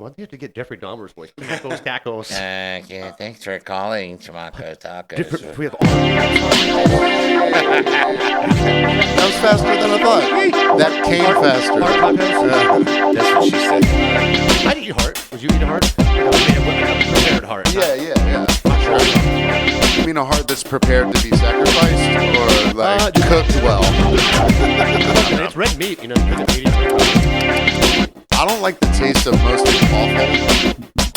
Well, you have to get Jeffrey Dahmer's voice. Tacos. Yeah, thanks for calling Tomato Tacos. We have all That was faster than I thought. That came faster. heart tacos. That's what she said. I'd eat heart. Would you eat a heart? A prepared heart. Yeah. Sure. You mean a heart that's prepared to be sacrificed or like cooked well? It's red meat, because it's medium. I don't like the taste of most awful.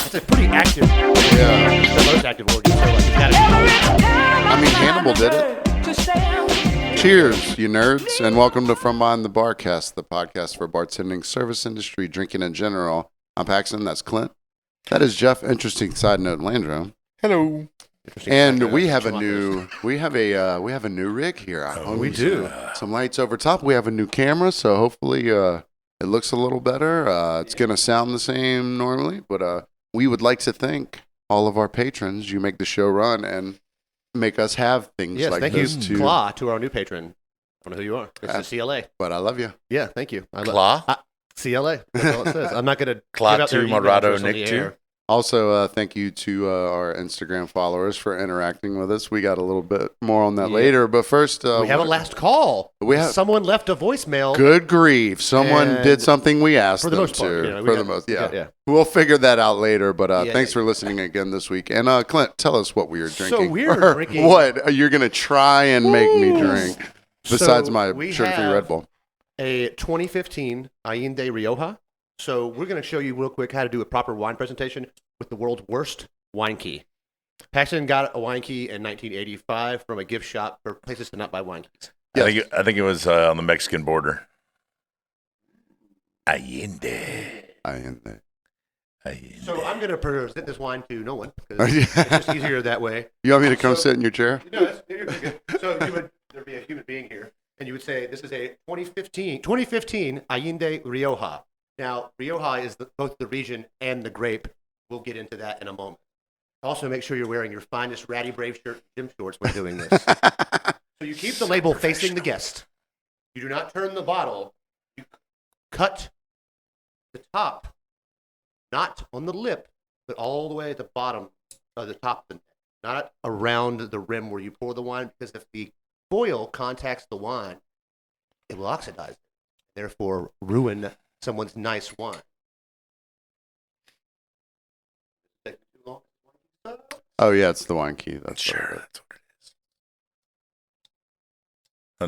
It's a pretty active. Yeah. It's the most active word you say. Like, you gotta I mean, Hannibal did it. Cheers, you nerds, and welcome to From Behind the Barcast, the podcast for bartending, service industry, drinking in general. I'm Paxton. That's Clint. That is Jeff. Interesting side note, Landro. Hello. And we have a new rig here. we do. Some lights over top. We have a new camera, so hopefully it looks a little better. It's gonna sound the same normally, but we would like to thank all of our patrons. You make the show run and make us have things like thank this you, too. Claw, to our new patron. I don't know who you are. It's the CLA. But I love you. Yeah, thank you. Claw? CLA. That's all it says. I'm not going to Claw give out their 2, email Morado, address on Nick the 2. air. Also, thank you to our Instagram followers for interacting with us. We got a little bit more on that later, but first... we have a last call. Someone left a voicemail. Good grief. Someone did something we asked for the them most part, to. for the most, yeah. We'll figure that out later, but thanks for listening again this week. And Clint, tell us what we are drinking. So we're drinking... What? You're going to try and make me drink, besides my sugar-free Red Bull. A 2015 Allende Rioja. So we're going to show you real quick how to do a proper wine presentation with the world's worst wine key. Paxton got a wine key in 1985 from a gift shop for places to not buy wine keys. Yes. I think it was on the Mexican border. Allende. So I'm going to present this wine to no one because it's just easier that way. You want me to come sit in your chair? No, you're good. So there'd be a human being here, and you would say this is a 2015 Allende Rioja. Now, Rioja is both the region and the grape. We'll get into that in a moment. Also, make sure you're wearing your finest Ratty Brave shirt and gym shorts when doing this. So you keep the label facing the guest. You do not turn the bottle. You cut the top, not on the lip, but all the way at the bottom of the top, not around the rim where you pour the wine, because if the foil contacts the wine, it will oxidize it, therefore ruin someone's nice wine. Oh, yeah, it's the wine key. That's Sure, that's what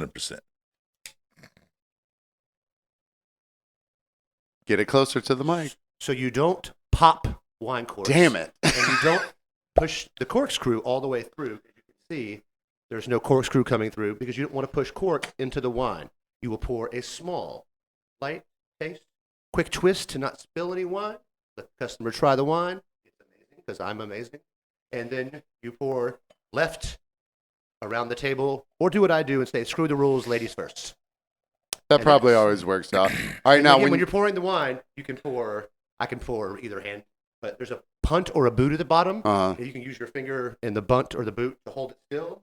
it is. 100%. Get it closer to the mic. So you don't pop wine corks. Damn it. And you don't push the corkscrew all the way through. As you can see, there's no corkscrew coming through because you don't want to push cork into the wine. You will pour a small, light taste, quick twist to not spill any wine. Let the customer try the wine. It's amazing because I'm amazing. And then you pour left around the table, or do what I do and say, screw the rules, ladies first. That probably always works out. All right, now again, when you're pouring the wine, I can pour either hand, but there's a punt or a boot at the bottom. You can use your finger in the bunt or the boot to hold it still.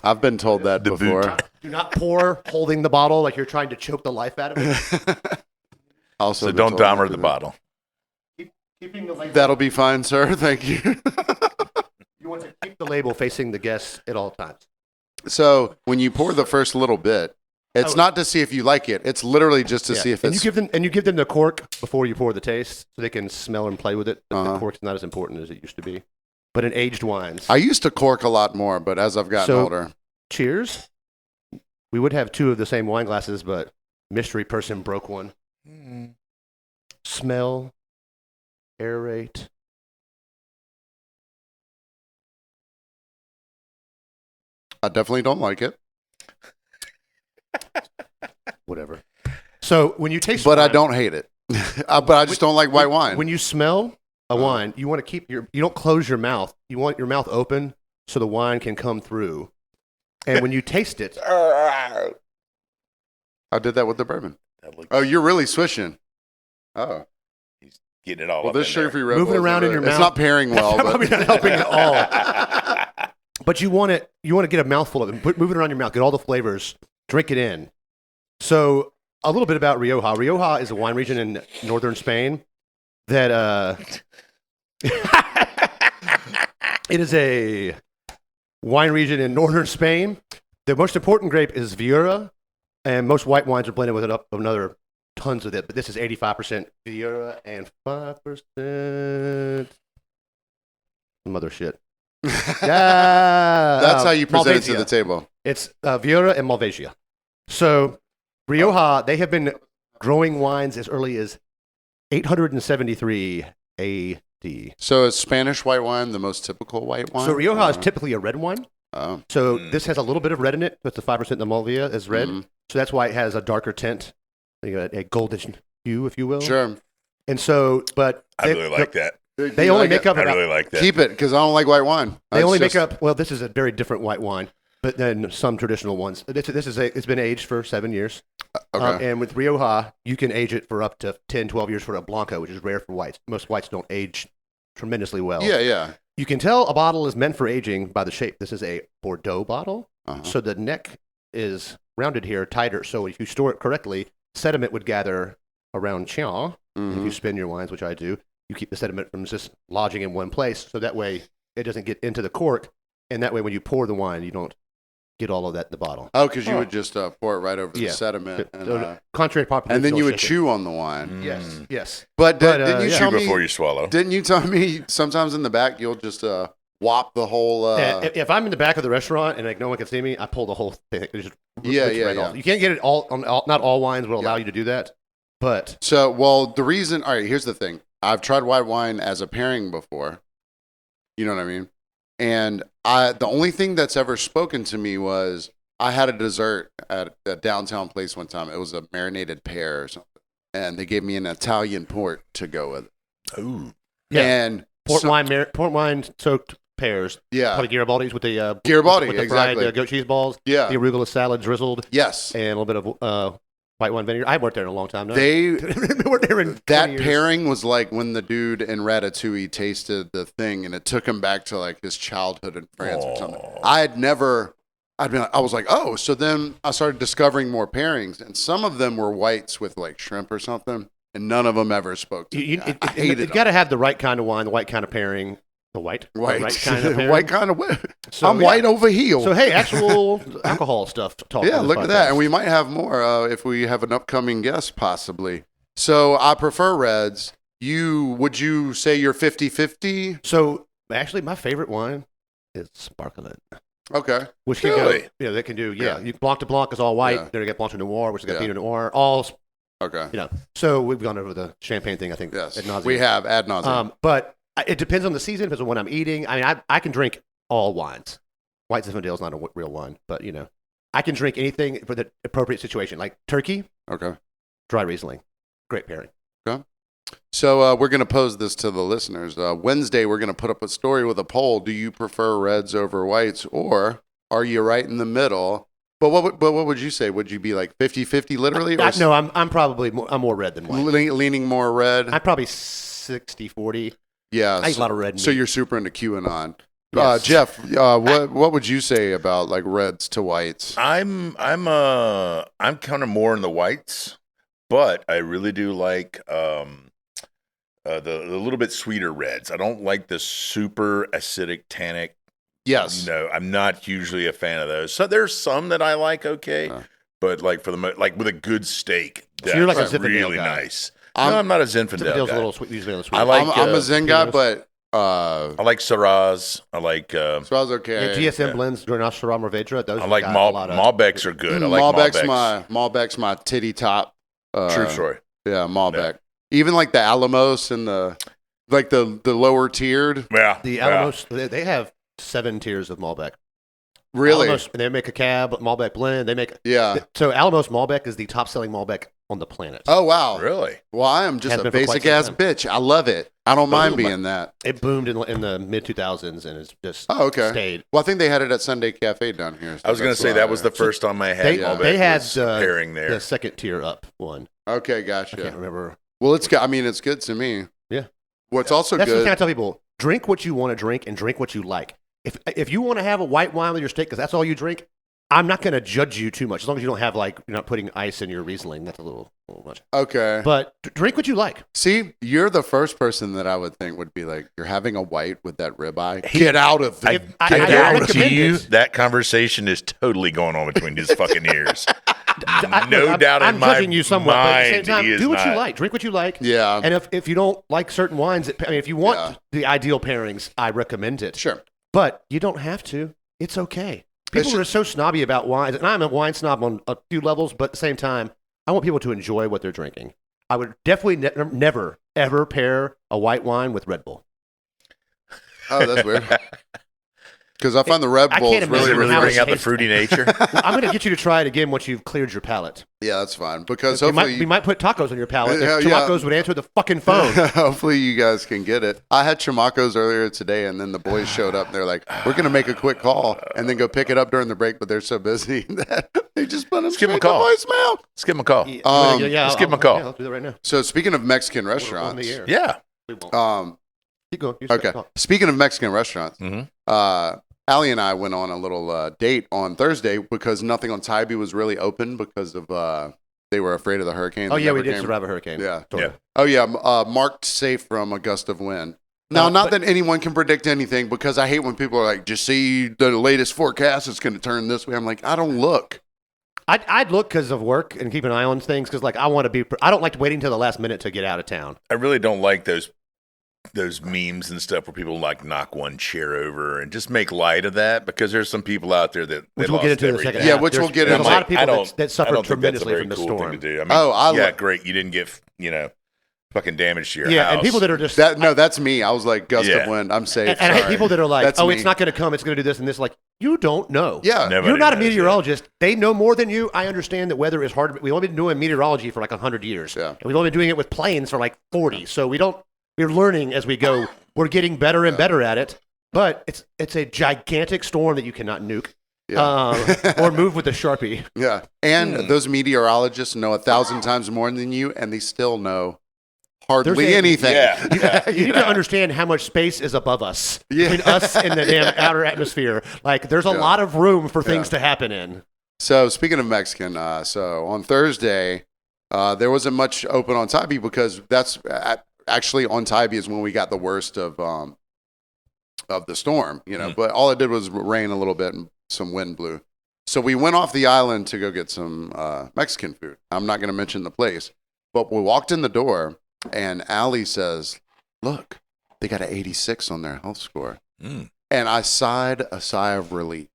I've been told that before. Do not pour holding the bottle like you're trying to choke the life out of it. Also, So don't Dahmer the bottle. Keeping the label. That'll be fine, sir. Thank you. You want to keep the label facing the guests at all times. So when you pour the first little bit, it's not to see if you like it. It's literally just to see if it's... You give them the cork before you pour the taste so they can smell and play with it. But the cork's not as important as it used to be. But in aged wines... I used to cork a lot more, but as I've gotten older... Cheers. We would have two of the same wine glasses, but mystery person broke one. Smell, aerate. I definitely don't like it. Whatever. So when you taste But wine, I don't hate it. But I just don't like white wine. When you smell a wine, you want to you don't close your mouth. You want your mouth open so the wine can come through. And when you taste it... I did that with the bourbon. Oh, you're really swishing. Oh. He's getting it all Well, up this in there. sugar-free Red Moving Bull around in your it's mouth. not pairing well. That's but probably not helping at all. But you want to get a mouthful of it. Move it around your mouth. Get all the flavors. Drink it in. So a little bit about Rioja. Rioja is a wine region in northern Spain. that it is a wine region in northern Spain. The most important grape is Viura, and most white wines are blended with another tons of it. But this is 85% Viura and 5% mother shit. That's how you present it to Malvasia. the table. It's Viura and Malvasia. So Rioja, they have been growing wines as early as 873 AD. So is Spanish white wine the most typical white wine? So Rioja is typically a red wine. Oh. So this has a little bit of red in it, but the 5% of the Malvasia is red. Mhm. So that's why it has a darker tint, a goldish hue, if you will. Sure. And so, but I really like that. They only make up I about, really like that. Keep it, because I don't like white wine. they only That's make up, well, this is a very different white wine, but then some traditional ones. It's been aged for 7 years. Okay. And with Rioja, you can age it for up to 10, 12 years for a Blanco, which is rare for whites. Most whites don't age tremendously well. Yeah. You can tell a bottle is meant for aging by the shape. This is a Bordeaux bottle. Uh-huh. So the neck is rounded here, tighter. So if you store it correctly, sediment would gather around chian. And if you spin your wines, which I do, you keep the sediment from just lodging in one place. So that way it doesn't get into the cork. And that way when you pour the wine, you don't get all of that in the bottle. Oh, because you would just pour it right over the Yeah. sediment. Contrary to popular And then you would belief, chew on the wine. Yes. But But, didn't you yeah. tell Chew me? before you swallow. Didn't you tell me sometimes in the back you'll just whop the whole? If I'm in the back of the restaurant and like no one can see me, I pull the whole thing. It just Yeah, rips right yeah. off. You can't get it all on not all wines will allow you to do that. But So, well, the reason. All right, here's the thing. I've tried white wine as a pairing before. You know what I mean? And the only thing that's ever spoken to me was I had a dessert at a downtown place one time. It was a marinated pear or something, and they gave me an Italian port to go with it. Ooh. yeah, And port wine soaked pears. yeah, Probably Garibaldi's with the Garibaldi, with the exactly. fried goat cheese balls. Yeah. The arugula salad drizzled, Yes, and a little bit of white wine vinegar. I worked there in a long time. No? they worked there in 20 that years. pairing was like when the dude in Ratatouille tasted the thing, and it took him back to like his childhood in France or something. I was like, oh, so then I started discovering more pairings, and some of them were whites with like shrimp or something, and none of them ever spoke to me. I hated You them. got to have the right kind of wine, the right kind of pairing, the right White kind of pairing. white kind of white. So, I'm yeah. white over here. So hey, actual alcohol stuff. Talk Yeah, on this look at that. podcast. And we might have more if we have an upcoming guest, possibly. So I prefer reds. Would you say you're 50-50? So actually, my favorite wine is sparkling, Okay. which can Really? go. They can do. Yeah, Yeah. Blanc de Blanc is all white. Yeah. Then you get Blanc de Noir, which is got Yeah. Pinot Noir. All Okay. So we've gone over the champagne thing. I think. Yes. ad nauseam. We have ad nauseum. But it depends on the season. Depends on what I'm eating. I mean, I can drink all wines. White Zinfandel is not a real wine, but I can drink anything for the appropriate situation. Like turkey, Okay. dry Riesling, great pairing. So we're going to pose this to the listeners. Wednesday, we're going to put up a story with a poll. Do you prefer reds over whites, or are you right in the middle? But what would you say? Would you be like 50-50 literally? Or No, I'm probably more red than white. leaning more red? I'm probably 60-40. Yeah. I eat a lot of red So meat. you're super into QAnon. Yes. Jeff, what would you say about like reds to whites? I'm kind of more in the whites, but I really do like the little bit sweeter reds. I don't like the super acidic tannic. Yes. I'm not usually a fan of those. So there's some that I like, okay, but like for the like with a good steak, So you're like a that's Zinfandel really guy. nice. No, I'm not a Zinfandel Zinfandel's guy. a little sweet. Usually a little sweet. I like. I'm a Zen guy, Pinots. but I like Syrahs. I like. so I was okay. GSM blends, Grenache, Syrah, Mourvedre. Those I like got a lot of- Malbecs are good. I like Malbecs. Malbec's my titty top. True story. Yeah, Malbec. Even like the Alamos and the lower tiered. Yeah. The yeah. Alamos, they have 7 tiers of Malbec. Really? Alamos, they make a cab Malbec blend. They make Yeah. so Alamos Malbec is the top selling Malbec on the planet. Oh wow. Really? Well, I am just Has a been for quite basic ass some bitch. I love it. I don't mind Boom. being that. It boomed in the mid 2000s and it's just stayed. Well, I think they had it at Sunday Cafe down here. so I was going to that's say why that was the I- first time I had They, Malbec. they had was pairing there. the second tier up one. Okay, I gotcha. can't remember. Well, it's good. I mean, it's good to me. Yeah. What's also That's what good. I tell people: drink what you want to drink and drink what you like. If you want to have a white wine with your steak because that's all you drink, I'm not going to judge you too much as long as you don't have you're not putting ice in your Riesling. That's a little much. Okay. But drink what you like. See, you're the first person that I would think would be like, you're having a white with that ribeye. Get out of it. I guarantee you that conversation is totally going on between his fucking ears. No doubt in my judging you somewhat, but at the same mind, time, he is do what you not. like. Drink what you like. Yeah. And if you don't like certain wines, if you want the ideal pairings, I recommend it. Sure. But you don't have to. It's okay. People are so snobby about wines, and I'm a wine snob on a few levels, but at the same time, I want people to enjoy what they're drinking. I would definitely never, ever pair a white wine with Red Bull. Oh, that's weird. Because I find the Red I Bull can't is imagine really, Really how really bring out the tastes. fruity nature. I'm going to get you to try it again once you've cleared your palate. Yeah, that's fine. Because We hopefully, might put tacos on your palate. Yeah, If yeah. Chamacos would answer the fucking phone. hopefully you guys can get it. I had chamacos earlier today, and then the boys showed up. And they're like, "We're gonna make a quick call and then go pick it up during the break," but they're so busy that they just put them Let's give 'em straight a call. to voicemail. Let's give him a call. Let's give 'em a call. Yeah, I'll do that right now. So speaking of Mexican On the restaurants, air. Yeah. We won't. Keep going. You okay. talk. Speaking of Mexican restaurants, Mhm. Allie and I went on a little date on Thursday because nothing on Tybee was really open because of they were afraid of the hurricane. Oh that yeah, we never did came. survive a hurricane. Yeah. Totally. Yeah. Oh yeah, marked safe from a gust of wind. Now, not but- that anyone can predict anything, because I hate when people are like, "Just see the latest forecast; it's going to turn this way." I'm like, I don't look. I'd look because of work and keep an eye on things because I want to be. I don't like waiting till the last minute to get out of town. I really don't like those memes and stuff where people knock one chair over and just make light of that, because there's some people out there that Which we'll get into in a second. Yeah, half. which we'll get There's into. a lot of people I don't- that I suffered don't think that's a tremendously very from the cool storm. thing to do. I mean, Oh, great. You didn't get fucking damage to your Yeah, house. and people that are just That's me. I was like, gust Yeah. of wind. I'm safe. and I hate sorry. people that are like, That's oh, me. it's not going to come. It's going to do this and this. Like, you don't know. Yeah, Nobody You're not a knows that. meteorologist. They know more than you. I understand that weather is hard. We've only been doing meteorology for 100 years. Yeah. And we've only been doing it with planes for 40. So we're learning as we go. We're getting better and better at it. But it's a gigantic storm that you cannot nuke. Or move with a Sharpie. Yeah, and those meteorologists know 1,000 times more than you, and they still know hardly There's anything. Yeah. You need to understand how much space is above us, Yeah. between us and the damn outer atmosphere. There's a Yeah. lot of room for things to happen in. So speaking of Mexican, so on Thursday, there wasn't much open on Tybee because that's actually on Tybee is when we got the worst of the storm, But all it did was rain a little bit and some wind blew. So we went off the island to go get some Mexican food. I'm not going to mention the place, but we walked in the door and Allie says, "Look, they got an 86 on their health score." Mm. And I sighed a sigh of relief.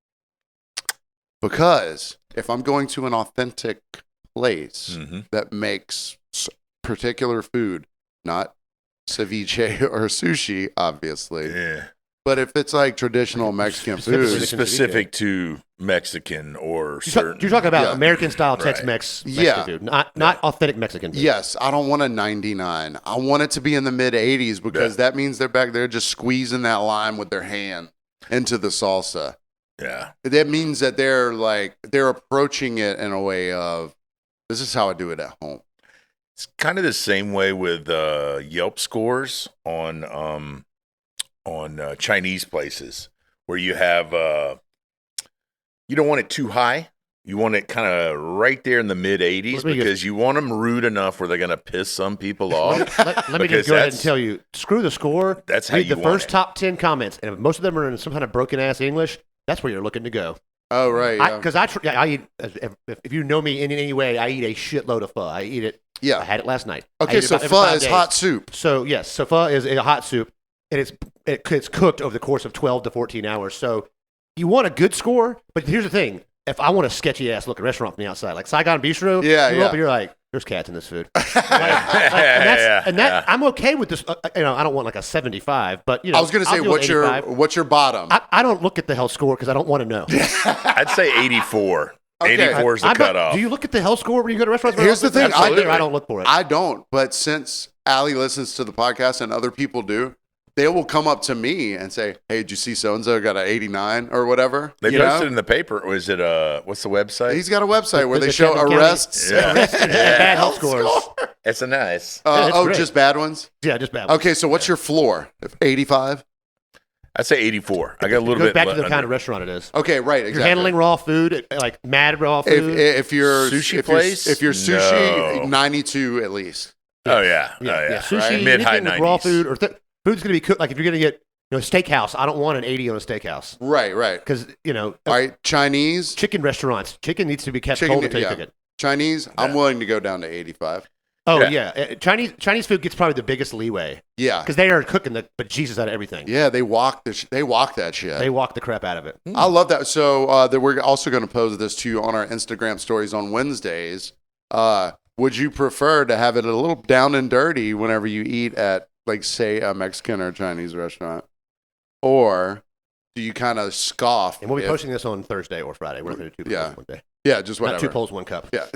Because if I'm going to an authentic place that makes particular food, not ceviche or sushi, obviously, Yeah. but if it's traditional Mexican Specifically food, Specific to Mexican or certain. You're talking about Yeah. American style Right. Tex-Mex Mexican Yeah. food, not authentic Mexican food. yes, I don't want a 99. I want it to be in the mid 80s because that means they're back there just squeezing that lime with their hand into the salsa. Yeah. That means that they're approaching it in a way of, this is how I do it at home. It's kind of the same way with Yelp scores on Chinese places, where you have you don't want it too high. You want it kind of right there in the mid 80s Let me because you want them rude enough where they're going to piss some people off. Let me Because just go ahead and that's- tell you, screw the score. That's how Read you the want first it. top 10 comments, and if most of them are in some kind of broken ass English, that's where you're looking to go. Oh, right. Yeah. Because I eat, if you know me in any way, I eat a shitload of pho. I eat it. I Yeah. had it last night. I Okay, eat it so about every pho 5 is days. hot soup. So yes, so pho is a hot soup, and it's cooked over the course of 12 to 14 hours. So you want a good score, but here's the thing: if I want a sketchy ass looking restaurant from the outside, like Saigon Bistro, Yeah, you go yeah. up and you're like, there's cats in this food. Yeah, I'm okay with this. I don't want a 75, but I was going to say, I'll deal with 85. what's your bottom? I don't look at the health score because I don't want to know. I'd say 84. Okay. 84 is the cutoff. Do you look at the health score when you go to restaurants? Here's the thing, I don't look for it. I don't, but since Allie listens to the podcast and other people do, they will come up to me and say, "Hey, did you see so-and-so got an 89 or whatever?" They You posted know? in the paper. Or is it what's the website? He's got a website where they the show Chatham County- arrests. Yeah. And bad health scores. It's a nice. Yeah, it's great. Just bad ones? Yeah, just bad. Okay, so what's your floor? 85? I'd say 84. I got a little Goes bit. back to the under. kind of restaurant it is. Okay, right, If exactly. you're handling raw food, like mad raw food. If you're Sushi if place? if you're sushi, No. 92 at least. Oh yeah, Sushi, Right. Mid-high anything with raw 90s. food or food's going to be cooked. Like if you're going to get steakhouse, I don't want an 80 on a steakhouse Right. because All right, Chinese. chicken restaurants, chicken needs to be kept Chicken, cold until you yeah. cook it. Chinese, I'm willing to go down to 85. Oh Yeah. yeah, Chinese food gets probably the biggest leeway Yeah. because they are cooking the bejesus out of everything. Yeah, they walk that shit. They walk the crap out of it. I love that. So we're also going to pose this to you on our Instagram stories on Wednesdays. Would you prefer to have it a little down and dirty whenever you eat at, like, say, a Mexican or Chinese restaurant? Or do you kind of scoff? And we'll be if- posting this on Thursday or Friday. We're going to do 2 Yeah. polls one day. Yeah, just whatever. Not 2 polls, 1 cup. Yeah.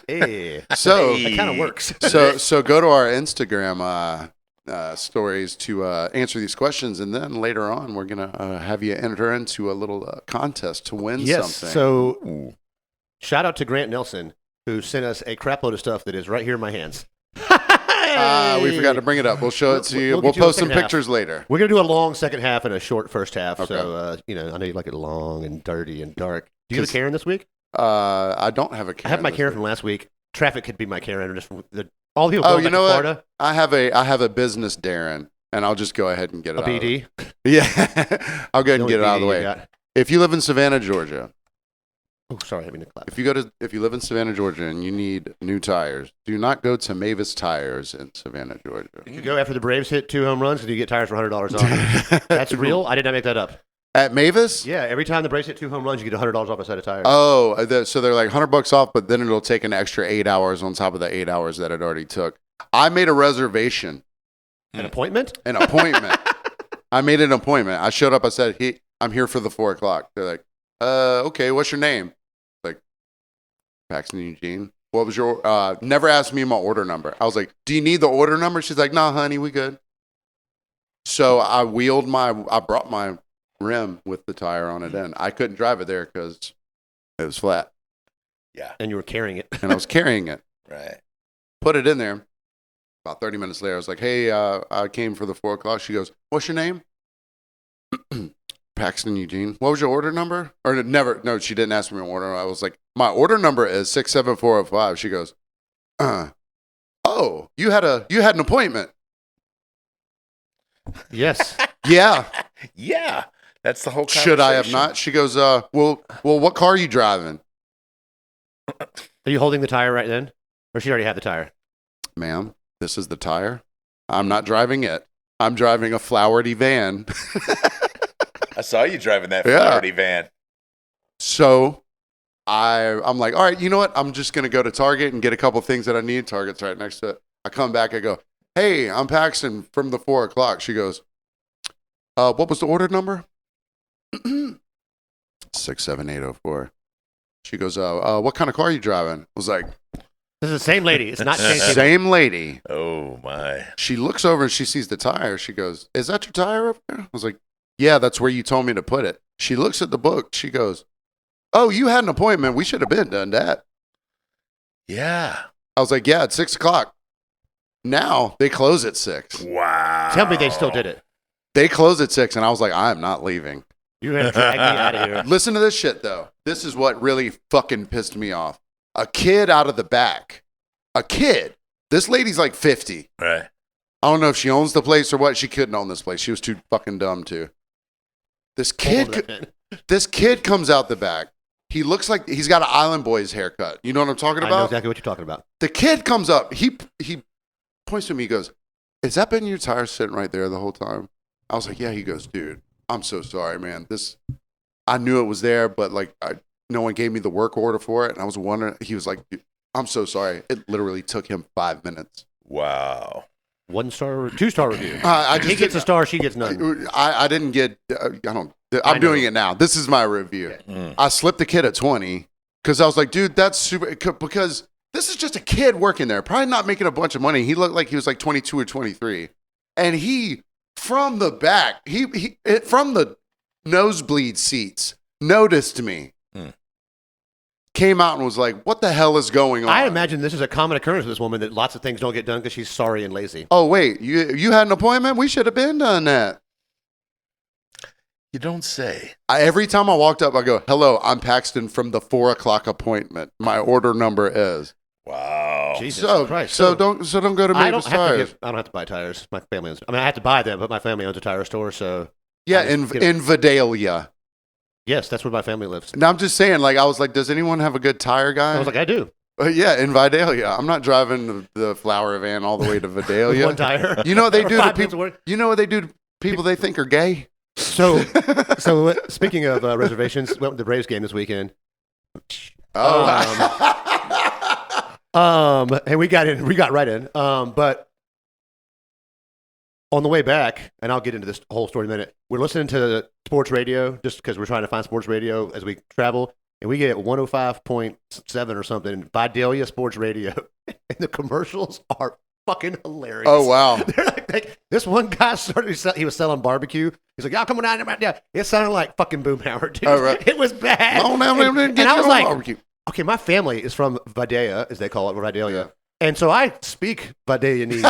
Hey, So, that kind of works. so go to our Instagram stories to answer these questions, and then later on we're gonna have you enter into a little contest to win Yes. something. So shout out to Grant Nelson who sent us a crap load of stuff that is right here in my hands. We forgot to bring it up. We'll show it to you. We'll We'll get you a post some second half. pictures later. We're gonna do a long second half and a short first half. Okay. So I know you like it long and dirty and dark. Do you have a Karen this week? I don't have a Karen. I have my this Karen week. from last week. Traffic could be my Karen. Just from all the people Oh, going you back know to what? Florida. I have a business Darren, and I'll just go ahead and get it A out of the- BD. Yeah, I'll go ahead and get it out of the way. If you live in Savannah, Georgia, Oh, sorry, I didn't mean to clap. if you live in Savannah, Georgia, and you need new tires, do not go to Mavis Tires in Savannah, Georgia. You go after the Braves hit 2 home runs and you get tires for $100 off. That's real. I did not make that up. At Mavis? Yeah, every time the Braves hit 2 home runs, you get $100 off a set of tires. Oh, so they're like $100 off, but then it'll take an extra 8 hours on top of the 8 hours that it already took. I made a reservation, An appointment? an appointment. I made an appointment. I showed up. I said, "Hey, I'm here for the 4 o'clock." They're like, okay, what's your name?" Like, Paxton Eugene. What was your? Never asked me my order number. I was like, "Do you need the order number?" She's like, "No, honey, we good." So I brought my rim with the tire on it in. I couldn't drive it there because it was flat, Yeah. And you were carrying it. and I was carrying it. Right. Put it in there. About 30 minutes later, I was like, "Hey, I came for the 4 o'clock." She goes, "What's your name?" Paxton Eugene. What was your order number? Or no, she didn't ask me my order. I was like, "My order number is 67405." She goes, "Oh, you had an appointment." Yes. Yeah. Yeah. That's the whole conversation. Should I have not? She goes, well, what car are you driving?" Are you holding the tire right then? Or she already had the tire? "Ma'am, this is the tire. I'm not driving it. I'm driving a flowery van." I saw you driving that Yeah. Flaherty van. So I'm like, all right, you know what? I'm just going to go to Target and get a couple things that I need. Target's right next to it. I come back. I go, "Hey, I'm Paxton from the 4 o'clock." She goes, "What was the order number?" 67804. She goes, "What kind of car are you driving?" I was like, This is the same lady. It's not changed. same lady. Oh my. She looks over and she sees the tire. She goes, "Is that your tire up there?" I was like, "Yeah, that's where you told me to put it." She looks at the book. She goes, "Oh, you had an appointment. We should have been done that." Yeah. I was like, "Yeah, it's 6 o'clock." Now they close at 6. Wow. Tell me they still did it. They close at 6, and I was like, "I am not leaving." You're going to drag me out of here. Listen to this shit, though. This is what really fucking pissed me off. A kid out of the back. A kid. This lady's like 50. Right. I don't know if she owns the place or what. She couldn't own this place. She was too fucking dumb to. This kid comes out the back. He looks like he's got an Island Boys haircut. You know what I'm talking I know about? exactly what you're talking about. The kid comes up. He points to me. He goes, "Has that been your tire sitting right there the whole time?" I was like, "Yeah." He goes, "Dude, I'm so sorry, man. I knew it was there, but like no one gave me the work order for it." And I was wondering. He was like, "I'm so sorry. It literally took him 5 minutes." Wow. 1-star, 2-star review. I just He gets a star, she gets none. I didn't get. I'm doing it now. This is my review. Mm. I slipped the kid at 20 because I was like, "Dude, that's super." Because this is just a kid working there, probably not making a bunch of money. He looked like he was like 22 or 23, and he from the back, from the nosebleed seats, noticed me. Came out and was like, "What the hell is going on?" I imagine this is a common occurrence with this woman that lots of things don't get done because she's sorry and lazy. "Oh wait, you had an appointment? We should have been done that." You don't say. Every time I walked up, I go, "Hello, I'm Paxton from the 4:00 appointment. My order number is." Wow. Jesus So Christ. so don't go to I Mavis don't have Tires. I don't have to buy tires. My family owns. I mean, I have to buy them, but my family owns a tire store, so Yeah, I just get in Vidalia. yes, that's where my family lives. Now I'm just saying, like I was like, does anyone have a good tire guy? I was like, I do. Yeah, in Vidalia. I'm not driving the flower van all the way to Vidalia. One tire. You know what they do to 5 minutes people? worth. You know what they do to people they think are gay? So speaking of reservations, went to the Braves game this weekend. And we got right in. But on the way back, and I'll get into this whole story in a minute, we're listening to sports radio just because we're trying to find sports radio as we travel, and we get 105.7 or something, Vidalia Sports Radio, and the commercials are fucking hilarious. Oh, wow. They're like this one guy he was selling barbecue. He's like, y'all coming down there? It sounded like fucking Boomhauer, dude. Oh, right. It was bad. Oh, now And I was like, barbecue. okay, my family is from Vidalia, as they call it, Vidalia. And so I speak Vidalianese.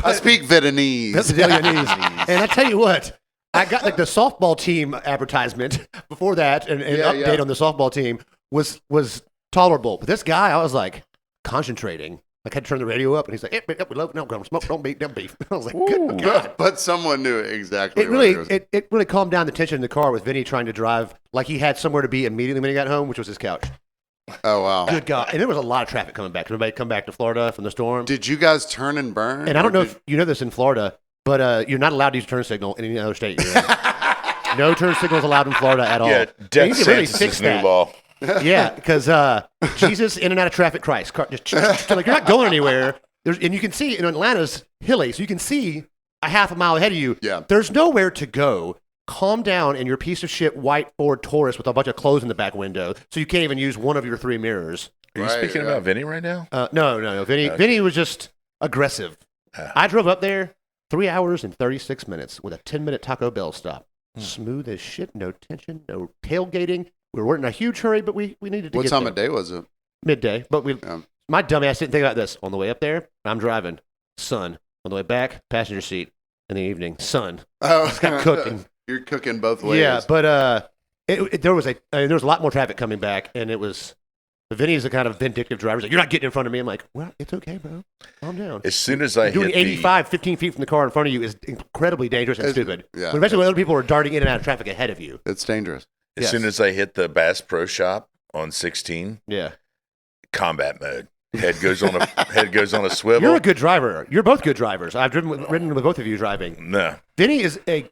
I speak Vietnamese. Vidalianese. And I tell you what, I got like the softball team advertisement before that, and update on the softball team was tolerable. But this guy, I was like concentrating. Like, I had to turn the radio up, and he's like, we love no smoke, don't beat, don't beef. I was like, good God. But someone knew exactly It what really, it was. it really calmed down the tension in the car with Vinny trying to drive like he had somewhere to be immediately when he got home, which was his couch. Oh, wow. Good God. And there was a lot of traffic coming back. Everybody come back to Florida from the storm. Did you guys turn and burn? And I don't know if you know this in Florida, but you're not allowed to use turn signal in any other state you're in. No turn signals allowed in Florida at all. Yeah, And you Death can really Santis' fix new that. law. Yeah, because Jesus in and out of traffic, Christ. Like, you're not going anywhere. And you can see, in Atlanta's hilly, so you can see a half a mile ahead of you. Yeah. There's nowhere to go. Calm down in your piece of shit white Ford Taurus with a bunch of clothes in the back window, so you can't even use one of your 3 mirrors. Are you Right, speaking yeah. about Vinny right now? No. Vinny was just aggressive. I drove up there 3 hours and 36 minutes with a 10-minute Taco Bell stop. Smooth as shit, no tension, no tailgating. We weren't in a huge hurry, but we needed to What get time there. of day was it? Midday. But Yeah. my dumb ass didn't think about this. On the way up there, I'm driving. Sun. On the way back, passenger seat. In the evening, sun. Oh, It's got cooking. You're cooking both ways. Yeah, but there was a lot more traffic coming back, and it was. Vinny's the kind of vindictive driver. He's like, you're not getting in front of me. I'm like, well, it's okay, bro. Calm down. As soon as I Doing hit 85, 15 feet from the car in front of you is incredibly dangerous and stupid. Yeah. But especially when other people are darting in and out of traffic ahead of you. It's dangerous. as soon as I hit the Bass Pro Shop on 16, Yeah. combat mode. Head goes on a swivel. You're a good driver. You're both good drivers. I've ridden with both of you driving. No. Vinny is a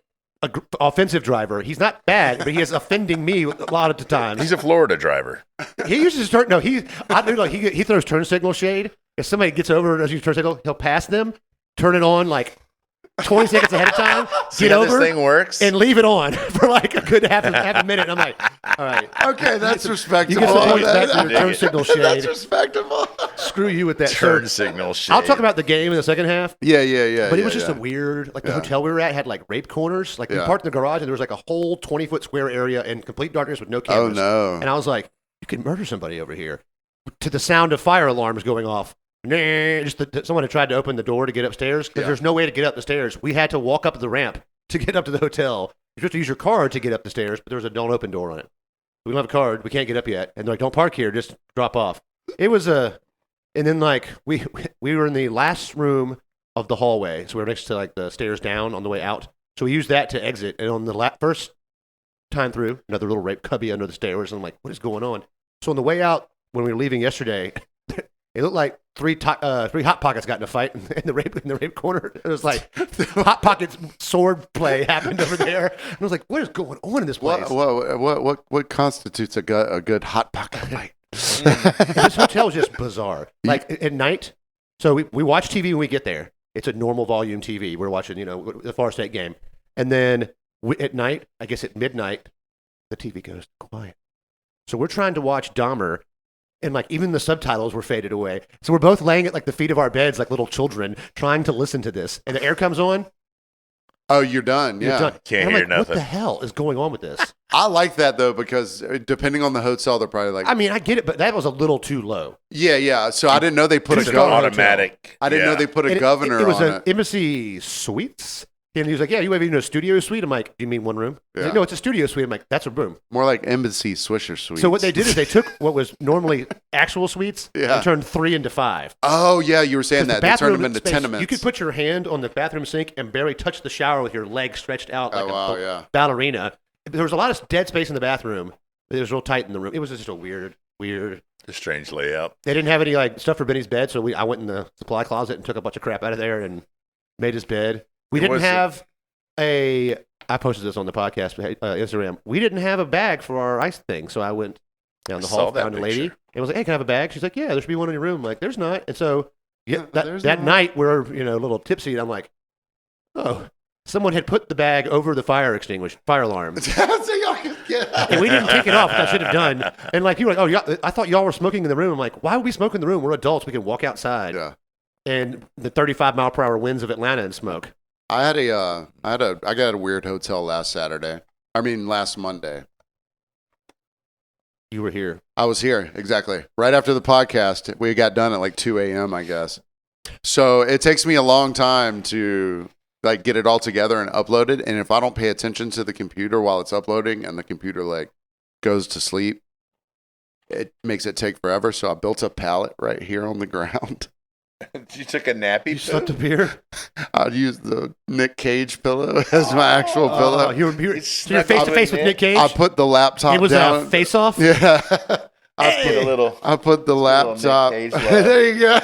offensive driver. He's not bad, but he is offending me a lot of the time. He's a Florida driver. He uses his turn. No, I do like he throws turn signal shade. If somebody gets over and does use turn signal, he'll pass them, turn it on like 20 seconds ahead of time, See get how over, this thing works? and leave it on for like a good half a minute. And I'm like, all right, Okay, that's you respectable. get some points back for your Dig turn it. signal That's shade. respectable. Screw you with that. Turn So, signal shit. I'll talk about the game in the second half. Yeah. But it was just yeah. a weird, like the Yeah. hotel we were at had like rape corners. Like we Yeah. parked in the garage and there was like a whole 20-foot square area in complete darkness with no Oh, cameras. no. And I was like, you could murder somebody over here. To the sound of fire alarms going off. Nah, someone had tried to open the door to get upstairs because Yeah. there's no way to get up the stairs. We had to walk up the ramp to get up to the hotel. You're supposed to use your card to get up the stairs, but there was a don't open door on it. We don't have a card. We can't get up yet. And they're like, don't park here. Just drop off. It was a... And then, like, we were in the last room of the hallway. So we were next to, like, the stairs down on the way out. So we used that to exit. And on the first time through, another little rape cubby under the stairs. And I'm like, what is going on? So on the way out, when we were leaving yesterday, it looked like three Hot Pockets got in a fight in the rape corner. It was like Hot Pockets sword play happened over there. And I was like, what is going on in this place? What constitutes a good hot pocket fight? This hotel is just bizarre. Like at night, so we watch TV when we get there. It's a normal volume TV. We're watching, the Florida State game. And then at night, I guess at midnight, the TV goes quiet. So we're trying to watch Dahmer, and like even the subtitles were faded away. So we're both laying at like the feet of our beds like little children trying to listen to this. And the air comes on. Oh, you're done. You're Yeah. done. Can't And I'm hear like, what nothing. the hell is going on with this? I like that though because depending on the hotel, they're probably like, I mean, I get it, but that was a little too low. yeah. So I didn't know they put It's a got governor. automatic. I didn't know they put a And governor it was on an it. Embassy Suites. And he was like, yeah, you have even a studio suite? I'm like, do you mean one room? He's Yeah. like, no, it's a studio suite. I'm like, that's a room. More like Embassy Swisher Suites. So what they did is they took what was normally actual suites Yeah. and turned 3 into 5. Oh, yeah, you were saying that. They turned them into space, tenements. You could put your hand on the bathroom sink and barely touch the shower with your leg stretched out like a ballerina. There was a lot of dead space in the bathroom. It was real tight in the room. It was just a weird. A strange layout. They didn't have any like stuff for Benny's bed, so I went in the supply closet and took a bunch of crap out of there and made his bed. We didn't have I posted this on the podcast, Instagram. We didn't have a bag for our ice thing, so I went down the hall, found a lady, and was like, "Hey, can I have a bag?" She's like, "Yeah, there should be one in your room." I'm like, "There's not." And so that night we're a little tipsy, and I'm like, "Oh, someone had put the bag over the fire alarm." So y'all could get out. And we didn't take it off, which I should have done. And like you were like, "Oh, I thought y'all were smoking in the room." I'm like, "Why would we smoke in the room? We're adults. We can walk outside." Yeah. And the 35-mile-per-hour winds of Atlanta and smoke. I got a weird hotel last Monday. You were here. I was here, exactly. Right after the podcast. We got done at like 2 a.m., I guess. So it takes me a long time to like get it all together and upload it. And if I don't pay attention to the computer while it's uploading and the computer like goes to sleep, it makes it take forever. So I built a pallet right here on the ground. You took a nappy. You slept up here? I'd use the Nick Cage pillow as my actual pillow. You're face to face with Nick Cage? I put the laptop It was down. a face off? Yeah. I put the laptop. Nick Cage There you go.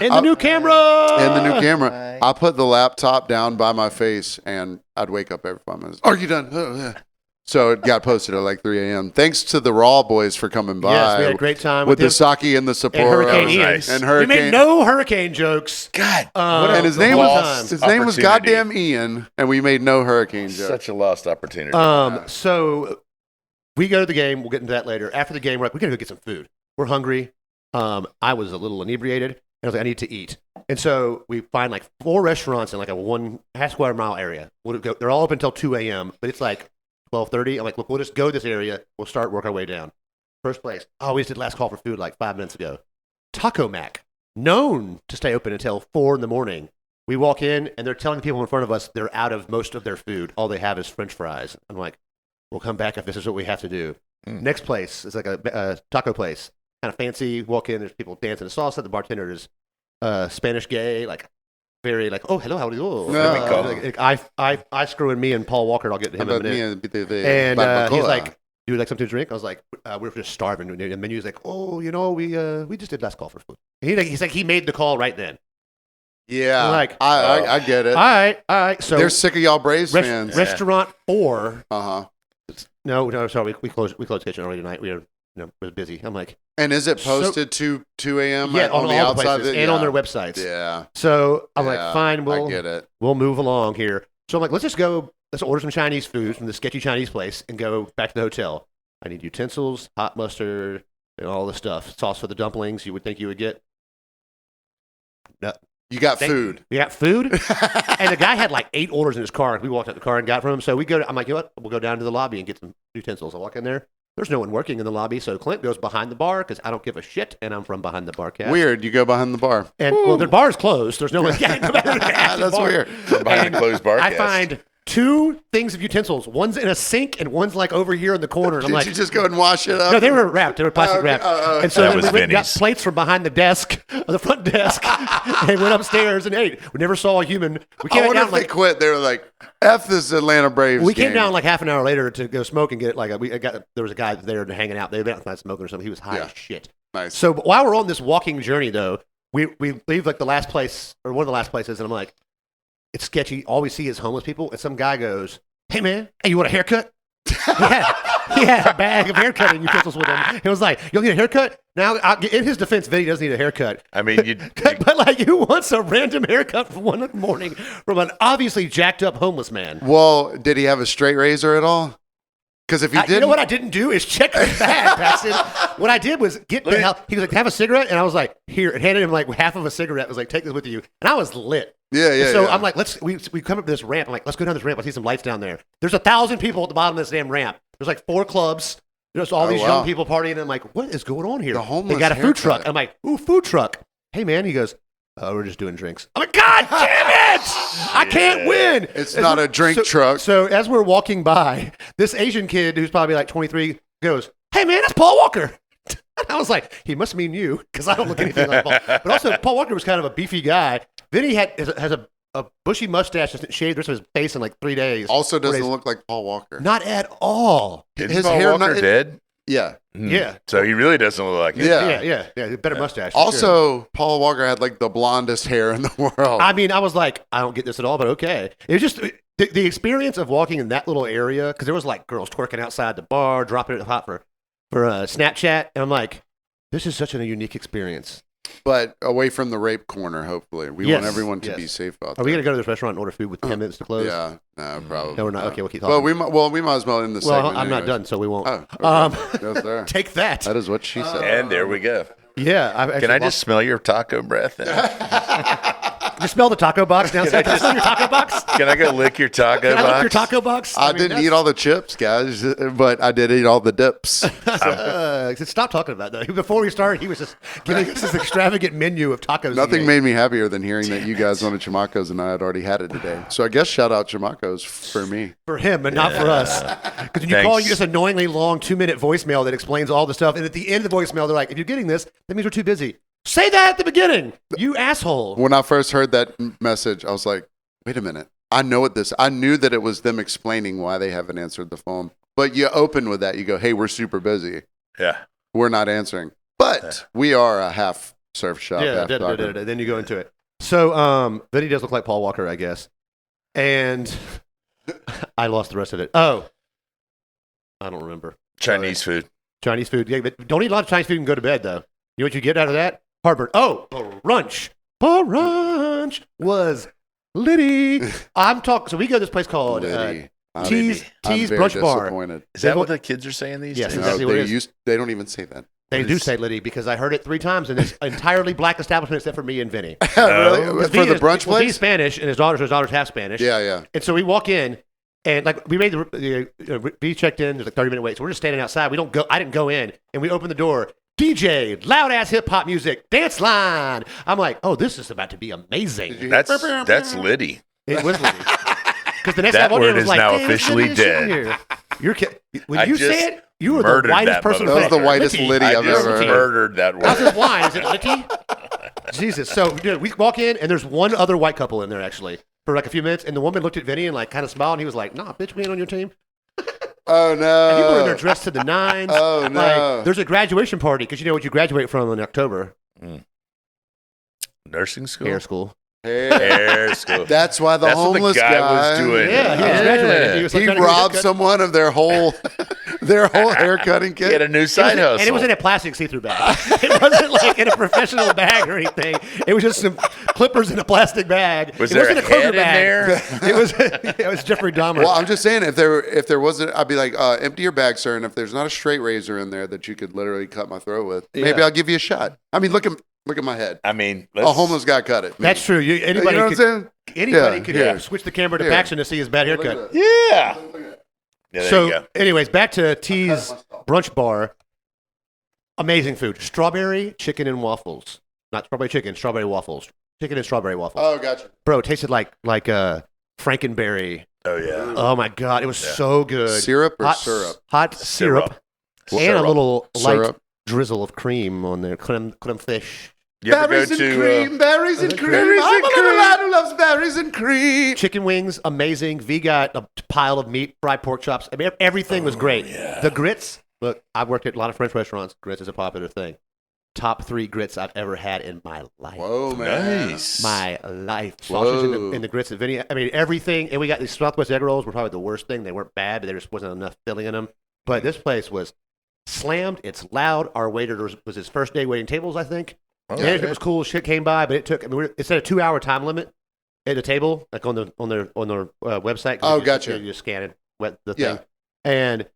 In the new camera. In the new camera. I put the laptop down by my face and I'd wake up every 5 minutes. Are you done? Oh, yeah. So it got posted at like 3 a.m. Thanks to the Raw boys for coming by. Yes, we had a great time with the sake and the Sapporo. And Hurricane Ian. Nice. And We made no hurricane jokes. God. And his name was goddamn Ian, and we made no hurricane jokes. Such a lost opportunity. So we go to the game. We'll get into that later. After the game, we're like, we got to go get some food. We're hungry. I was a little inebriated, and I was like, I need to eat. And so we find like 4 restaurants in like a 1.5 square mile area. They're all open until 2 a.m., but it's like 12:30. I'm like, look, we'll just go this area. We'll work our way down. First place. Oh, we just did last call for food like 5 minutes ago. Taco Mac, known to stay open until 4 in the morning. We walk in, and they're telling the people in front of us they're out of most of their food. All they have is French fries. I'm like, we'll come back if this is what we have to do. Next place is like a taco place. Kind of fancy. Walk in, there's people dancing the salsa. The bartender is Spanish gay, like very like, oh, hello, how do you do? I screw in me and Paul Walker. I'll get to him in a minute. And he's like, do you like something to drink? I was like, we're just starving. And the menu's like, oh, we just did last call for food. And he's like, he made the call right then. Yeah, like, I get it. All right. So they're sick of y'all Braves fans. Restaurant 4. No, sorry, we closed kitchen early tonight. We was busy. I'm like, and is it posted to 2 a.m.? Yeah, on the all outside the places and on their websites. Yeah. So I'm like, fine, I get it. We'll move along here. So I'm like, let's order some Chinese food from the sketchy Chinese place and go back to the hotel. I need utensils, hot mustard, and all the stuff. Sauce for the dumplings you would think you would get. No. You got food. You got food? And the guy had like 8 orders in his car. We walked out the car and got from him. So I'm like, you know what? We'll go down to the lobby and get some utensils. I walk in there. There's no one working in the lobby. So Clint goes behind the bar because I don't give a shit. And I'm from Behind the Barcast. Weird. You go behind the bar. And well, the bar's closed. There's no one. That's weird. Behind the closed Barcast. I find 2 things of utensils. One's in a sink and one's like over here in the corner. And I'm Did like, you just go and wash it up? No, they were wrapped. They were plastic wrapped. And so That we was got plates from behind the desk, the front desk, and went upstairs and ate. We never saw a human. We came I wonder down if they quit. They were like, F this Atlanta Braves We came game. down like half an hour later to go smoke and get there was a guy there hanging out. They were outside smoking or something. He was high as shit. Nice. So while we're on this walking journey, though, we leave like the last place or one of the last places, and I'm like, it's sketchy. All we see is homeless people, and some guy goes, "Hey man, hey, you want a haircut?" he had a bag of haircutting utensils with him. He was like, "You need a haircut?" Now, in his defense, Vinny doesn't need a haircut. I mean, but like, who wants a random haircut for 1 morning from an obviously jacked up homeless man? Well, did he have a straight razor at all? Because if he didn't, you know what I didn't do is check his bag, Paxton. What I did was get the hell. He was like, "Have a cigarette," and I was like, "Here," and handed him like half of a cigarette. I was like, "Take this with you," and I was lit. Yeah. So I'm like, we come up this ramp. I'm like, let's go down this ramp. I see some lights down there. There's 1,000 people at the bottom of this damn ramp. There's like 4 clubs. There's all these young people partying. And I'm like, what is going on here? The homeless They got a food truck. haircut. I'm like, ooh, food truck. Hey man, he goes, we're just doing drinks. I'm like, God damn it! I can't win. It's not a drink truck. So as we're walking by, this Asian kid who's probably like 23 goes, "Hey man, that's Paul Walker." And I was like, he must mean you because I don't look anything like Paul. But also, Paul Walker was kind of a beefy guy. Then he has a bushy mustache that's shaved the rest of his face in like 3 days. Also doesn't look like Paul Walker. Not at all. Is Paul Walker dead? Yeah. Yeah. So he really doesn't look like him. Yeah. Better mustache. for Also, sure. Paul Walker had like the blondest hair in the world. I mean, I was like, I don't get this at all, but okay. It was just the experience of walking in that little area because there was like girls twerking outside the bar, dropping it hot for Snapchat, and I'm like, this is such a unique experience. But away from the rape corner, hopefully. We want everyone to be safe out there. Are we going to go to this restaurant and order food with 10 minutes to close? Yeah, no, probably. No, we're not. Okay, we'll keep talking. Well, we might as well end the segment. I'm not done, so we won't. Oh, okay. Yes, sir. Take that. That is what she said. And there we go. Yeah. Can I just smell your taco breath? Just smell the taco box downstairs. Can I smell your taco box? Can I go lick your taco Can I box? lick your taco box? I didn't eat all the chips, guys, but I did eat all the dips. Stop talking about that. Before we started, he was just giving us this extravagant menu of tacos. Nothing made me happier than hearing that you guys wanted Chamacos and I had already had it today. So I guess shout out Chamacos for me. For him, and not for us. Because when you call you this annoyingly long 2-minute voicemail that explains all the stuff, and at the end of the voicemail, they're like, if you're getting this, that means we're too busy. Say that at the beginning, you asshole. When I first heard that message, I was like, wait a minute. I knew that it was them explaining why they haven't answered the phone. But you open with that. You go, hey, we're super busy. Yeah. We're not answering. But we are a half surf shop. Yeah, then you go into it. So then he does look like Paul Walker, I guess. And I lost the rest of it. Oh, I don't remember. Chinese food. Chinese food. Yeah, but don't eat a lot of Chinese food and go to bed, though. You know what you get out of that? Heartburn. Oh, brunch. Brunch was litty. I'm talking. So we go to this place called Tees Brunch Bar. Is that what the kids are saying these Yes, days? exactly what it is. They don't even say that. They do say litty because I heard it 3 times in this entirely black establishment except for me and Vinny. Really? For the brunch Well, place? Vinny's Spanish and his daughter's half Spanish. Yeah. And so we walk in and like we made we checked in. There's like 30-minute wait. So we're just standing outside. I didn't go in, and we opened the door. DJ, loud ass hip hop music, dance line. I'm like, oh, this is about to be amazing. That's Liddy. It was Liddy. Because the next That time I word was is like, now "Damn, officially it's Liddy dead." here." You're kidding. When I you just say it, you were the murdered whitest that person. That was the Liddy. whitest Liddy I I've just ever heard. murdered that How's word. his wine? Is it Liddy? Jesus. So dude, we walk in, and there's one other white couple in there, actually, for like a few minutes. And the woman looked at Vinny and like kind of smiled, and he was like, nah, bitch, we ain't on your team. Oh, no. And people are in there dressed to the nines. Oh, no. Like, there's a graduation party, because you know what you graduate from in October? Nursing school? Hair school. Hair school. That's why That's what homeless the guy was doing. Yeah, he was graduating. He was like He trying to get a robbed haircut. someone of their whole haircutting He had kit. a new side hustle. And it was in a plastic see-through bag. It wasn't like in a professional bag or anything. It was just some clippers in a plastic bag. Was it there wasn't a a Kroger head in bag. there? It was Jeffrey Dahmer. Well, I'm just saying, if there wasn't, I'd be like, empty your bag, sir. And if there's not a straight razor in there that you could literally cut my throat with, maybe Yeah. I'll give you a shot. I mean, look at my head. I mean, A homeless guy cut it. That's true. Anybody You know what I'm saying? anybody could Yeah. switch the camera to Yeah. Paxton to see his bad Look at haircut. that. Yeah. Yeah, there So, you go. anyways, back to T's Brunch Bar. Amazing food. Strawberry chicken and waffles. Not strawberry chicken, strawberry waffles. Chicken and strawberry waffles. Oh, gotcha. Bro, it tasted like Frankenberry. Oh, yeah. Oh, my God. It was so good. Syrup or hot, syrup? Hot syrup. And Syrup. a little light Syrup. drizzle of cream on there. Creme fraiche. You ever go Berries and to cream, berries and cream. berries I'm and a little cream. lad who loves berries and cream. Chicken wings, amazing. V got a pile of meat, fried pork chops. I mean, everything was great. yeah. The grits, look, I've worked at a lot of French restaurants. Grits is a popular thing. Top 3 grits I've ever had in my life. Whoa, man. Nice. My life. Sausage Whoa. in the grits at Vinny. I mean, everything. And we got these Southwest egg rolls were probably the worst thing. They weren't bad, but there just wasn't enough filling in them. But this place was slammed. It's loud. Our waiter was his first day waiting tables, I think. Oh, Management was cool. Shit came by, but it took. I mean, it said a 2-hour time limit at the table, like on their website. Oh, you just, gotcha. You just scan it, the Yeah. thing, and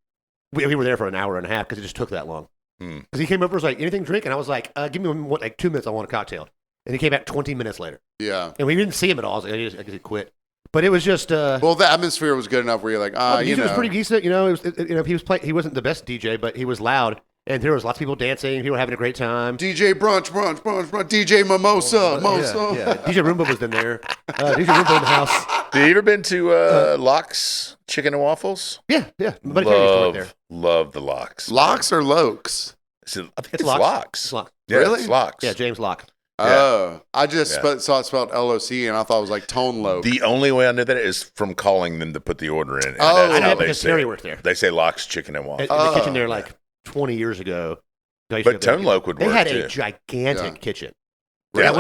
we were there for an hour and a half because it just took that long. Because he came over and was like, "Anything to drink?" And I was like, "Give me like 2 minutes. I want a cocktail." And he came back 20 minutes later, Yeah. and we didn't see him at all. I was like, I guess he quit. But it was just. Well, the atmosphere was good enough where you're like, the you music was know. pretty decent. You know, he was playing. He wasn't the best DJ, but he was loud. And there was lots of people dancing. People were having a great time. DJ brunch, DJ mimosa. Yeah. DJ Roomba was in there. DJ Roomba in the house. Have you ever been to Locke's Chicken and Waffles? Yeah. My buddy Terry used to work there. Love the Locks. Locks or Lokes? I think it's Locks. It's Locke. Yeah, Really? It's Locks. Yeah, James Locke. Oh, I just saw it spelled L-O-C, and I thought it was like Tone Loke. The only way I knew that is from calling them to put the order in. And Oh. that's I how know they because say Terry it. worked there. They say Locke's Chicken and Waffles. In the kitchen there like 20 years ago. But Tone Loke would They work had too. a gigantic kitchen. Really? I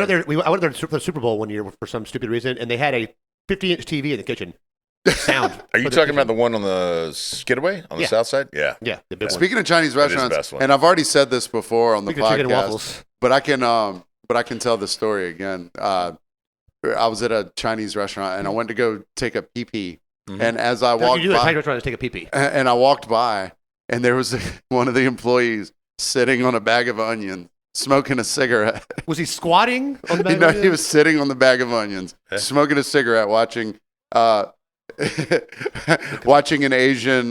went there for the Super Bowl one year for some stupid reason, and they had a 50-inch TV in the kitchen. Sound. Are you talking about the one on the Skidaway on the south side? Yeah. Yeah, the big one. Speaking of Chinese That is the restaurants, best one. and I've already said this before on the Speaking of chicken and podcast, waffles. but I can tell the story again. I was at a Chinese restaurant and I went to go take a pee-pee. And as I walked You do a by, Chinese restaurant to take a pee-pee. and I walked by, and there was one of the employees sitting on a bag of onions, smoking a cigarette. Was he squatting on the bag No, of he onions? was sitting on the bag of onions, smoking a cigarette, watching watching an Asian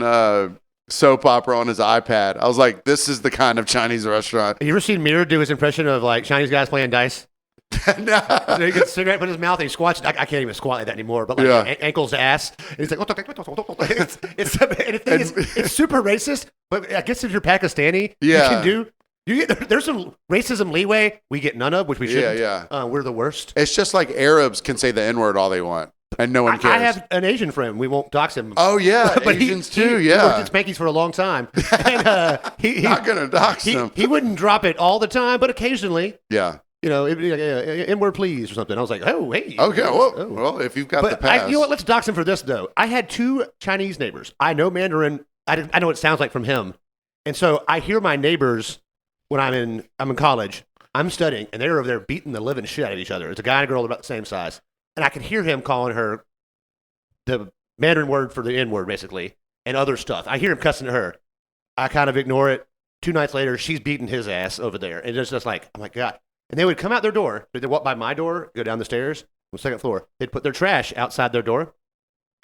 soap opera on his iPad. I was like, this is the kind of Chinese restaurant. Have you ever seen Mirror do his impression of like Chinese guys playing dice? No. So he gets a cigarette put in his mouth and he squats. I can't even squat like that anymore. But like ankles to ass, and he's like, it's super racist. But I guess if you're Pakistani, you can do. There's some racism leeway we get none of, which we shouldn't. Yeah. We're the worst. It's just like Arabs can say the N-word all they want, and no one cares. I have an Asian friend. We won't dox him. Oh yeah, but Asians he too. He Yeah, worked at Spanky's for a long time, and he not gonna dox them. he wouldn't drop it all the time, but occasionally, Yeah. you know, N-word please or something. I was like, oh hey. Okay. Oh. Well, if you've got But the pass, you know what? Let's dox him for this though. I had 2 Chinese neighbors. I know Mandarin. I know what it sounds like from him, and so I hear my neighbors when I'm in college. I'm studying, and they're over there beating the living shit out of each other. It's a guy and a girl about the same size, and I can hear him calling her the Mandarin word for the N-word, basically, and other stuff. I hear him cussing at her. I kind of ignore it. 2 nights later, she's beating his ass over there, and it's just like, oh my god. And they would come out their door. They'd walk by my door, go down the stairs on the second floor. They'd put their trash outside their door,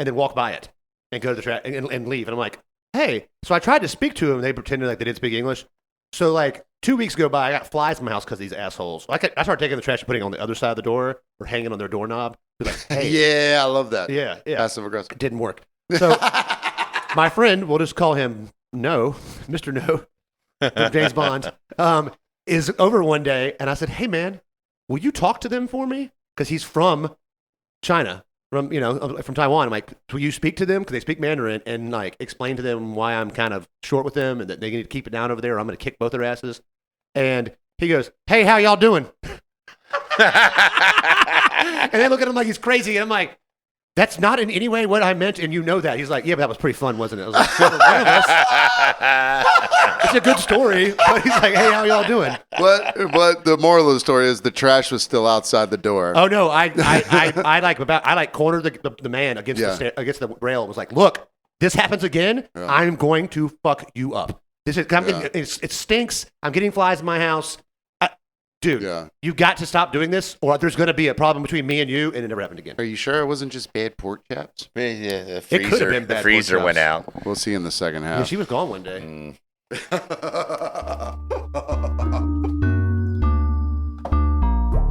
and then walk by it and go to the trash and leave. And I'm like, hey. So I tried to speak to them. They pretended like they didn't speak English. So like 2 weeks go by, I got flies in my house because of these assholes. I started taking the trash and putting it on the other side of the door or hanging on their doorknob. They're like, hey. yeah, I love that. Yeah. Passive aggressive. It didn't work. So my friend, we'll just call him No, Mr. No, from James Bond, is over one day, and I said, hey man, will you talk to them for me? Because he's from China, from Taiwan. I'm like, will you speak to them? Because they speak Mandarin, and like explain to them why I'm kind of short with them and that they need to keep it down over there or I'm going to kick both their asses. And he goes, hey, how y'all doing? And they look at him like he's crazy. And I'm like, that's not in any way what I meant, and you know that. He's like, yeah, but that was pretty fun, wasn't it? I was like, for one of us. It's a good story, but he's like, hey, how y'all doing? But the moral of the story is the trash was still outside the door. Oh no, I cornered the man against against the rail. And was like, look, this happens again, I'm going to fuck you up. It stinks. I'm getting flies in my house. Dude, you got to stop doing this, or there's going to be a problem between me and you, and it never happened again. Are you sure it wasn't just bad pork chops? Yeah, It could have been bad the freezer pork went chops. out. We'll see in the second Yeah, half. she was gone one day. I'm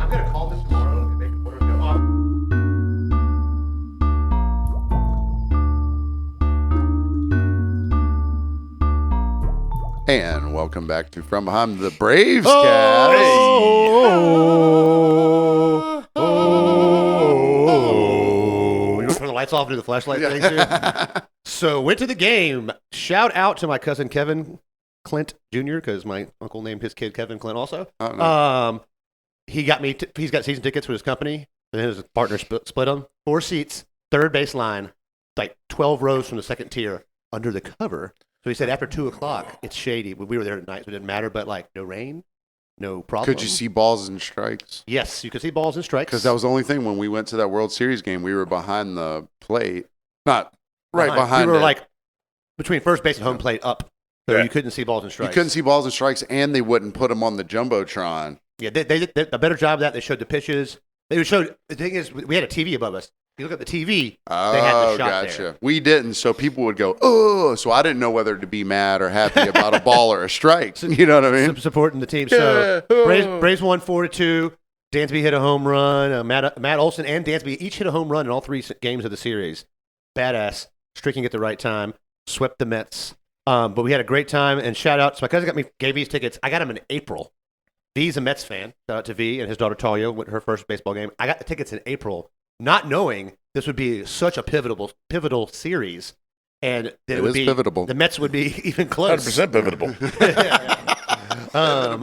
going to call this tomorrow and make the order go off. And welcome back to From Behind the Braves Oh, you want to turn the lights off and do the flashlight thing too? So went to the game. Shout out to my cousin Kevin Clint Jr. because my uncle named his kid Kevin Clint also. Oh, no. He got me. He's got season tickets with his company, and his partner split them. 4 seats, third base line, like 12 rows from the second tier under the cover. So he said after 2:00, it's shady. We were there at night, so it didn't matter. But like no rain, no problem. Could you see balls and strikes? Yes, you could see balls and strikes. Because that was the only thing when we went to that World Series game. We were behind the plate, not right behind. We were it. like between first base and home plate up, so you couldn't see balls and strikes. You couldn't see balls and strikes, and they wouldn't put them on the jumbotron. Yeah, they did a better job of that. They showed the pitches. They showed the thing is we had a TV above us, you look at the TV, Oh, they had the shot gotcha. there. We didn't, so people would go, oh, so I didn't know whether to be mad or happy about a ball or a strike. You know what I mean? Supporting the team. So Braves won 4-2. Dansby hit a home run. Matt Olson and Dansby each hit a home run in all 3 games of the series. Badass. Streaking at the right time. Swept the Mets. But we had a great time. And shout out to my cousin gave me his tickets. I got them in April. V's a Mets fan. Shout out to V and his daughter Talia went her first baseball game. I got the tickets in April, not knowing this would be such a pivotal series, and that it would be pivotal. The Mets would be even close. 100% pivotal.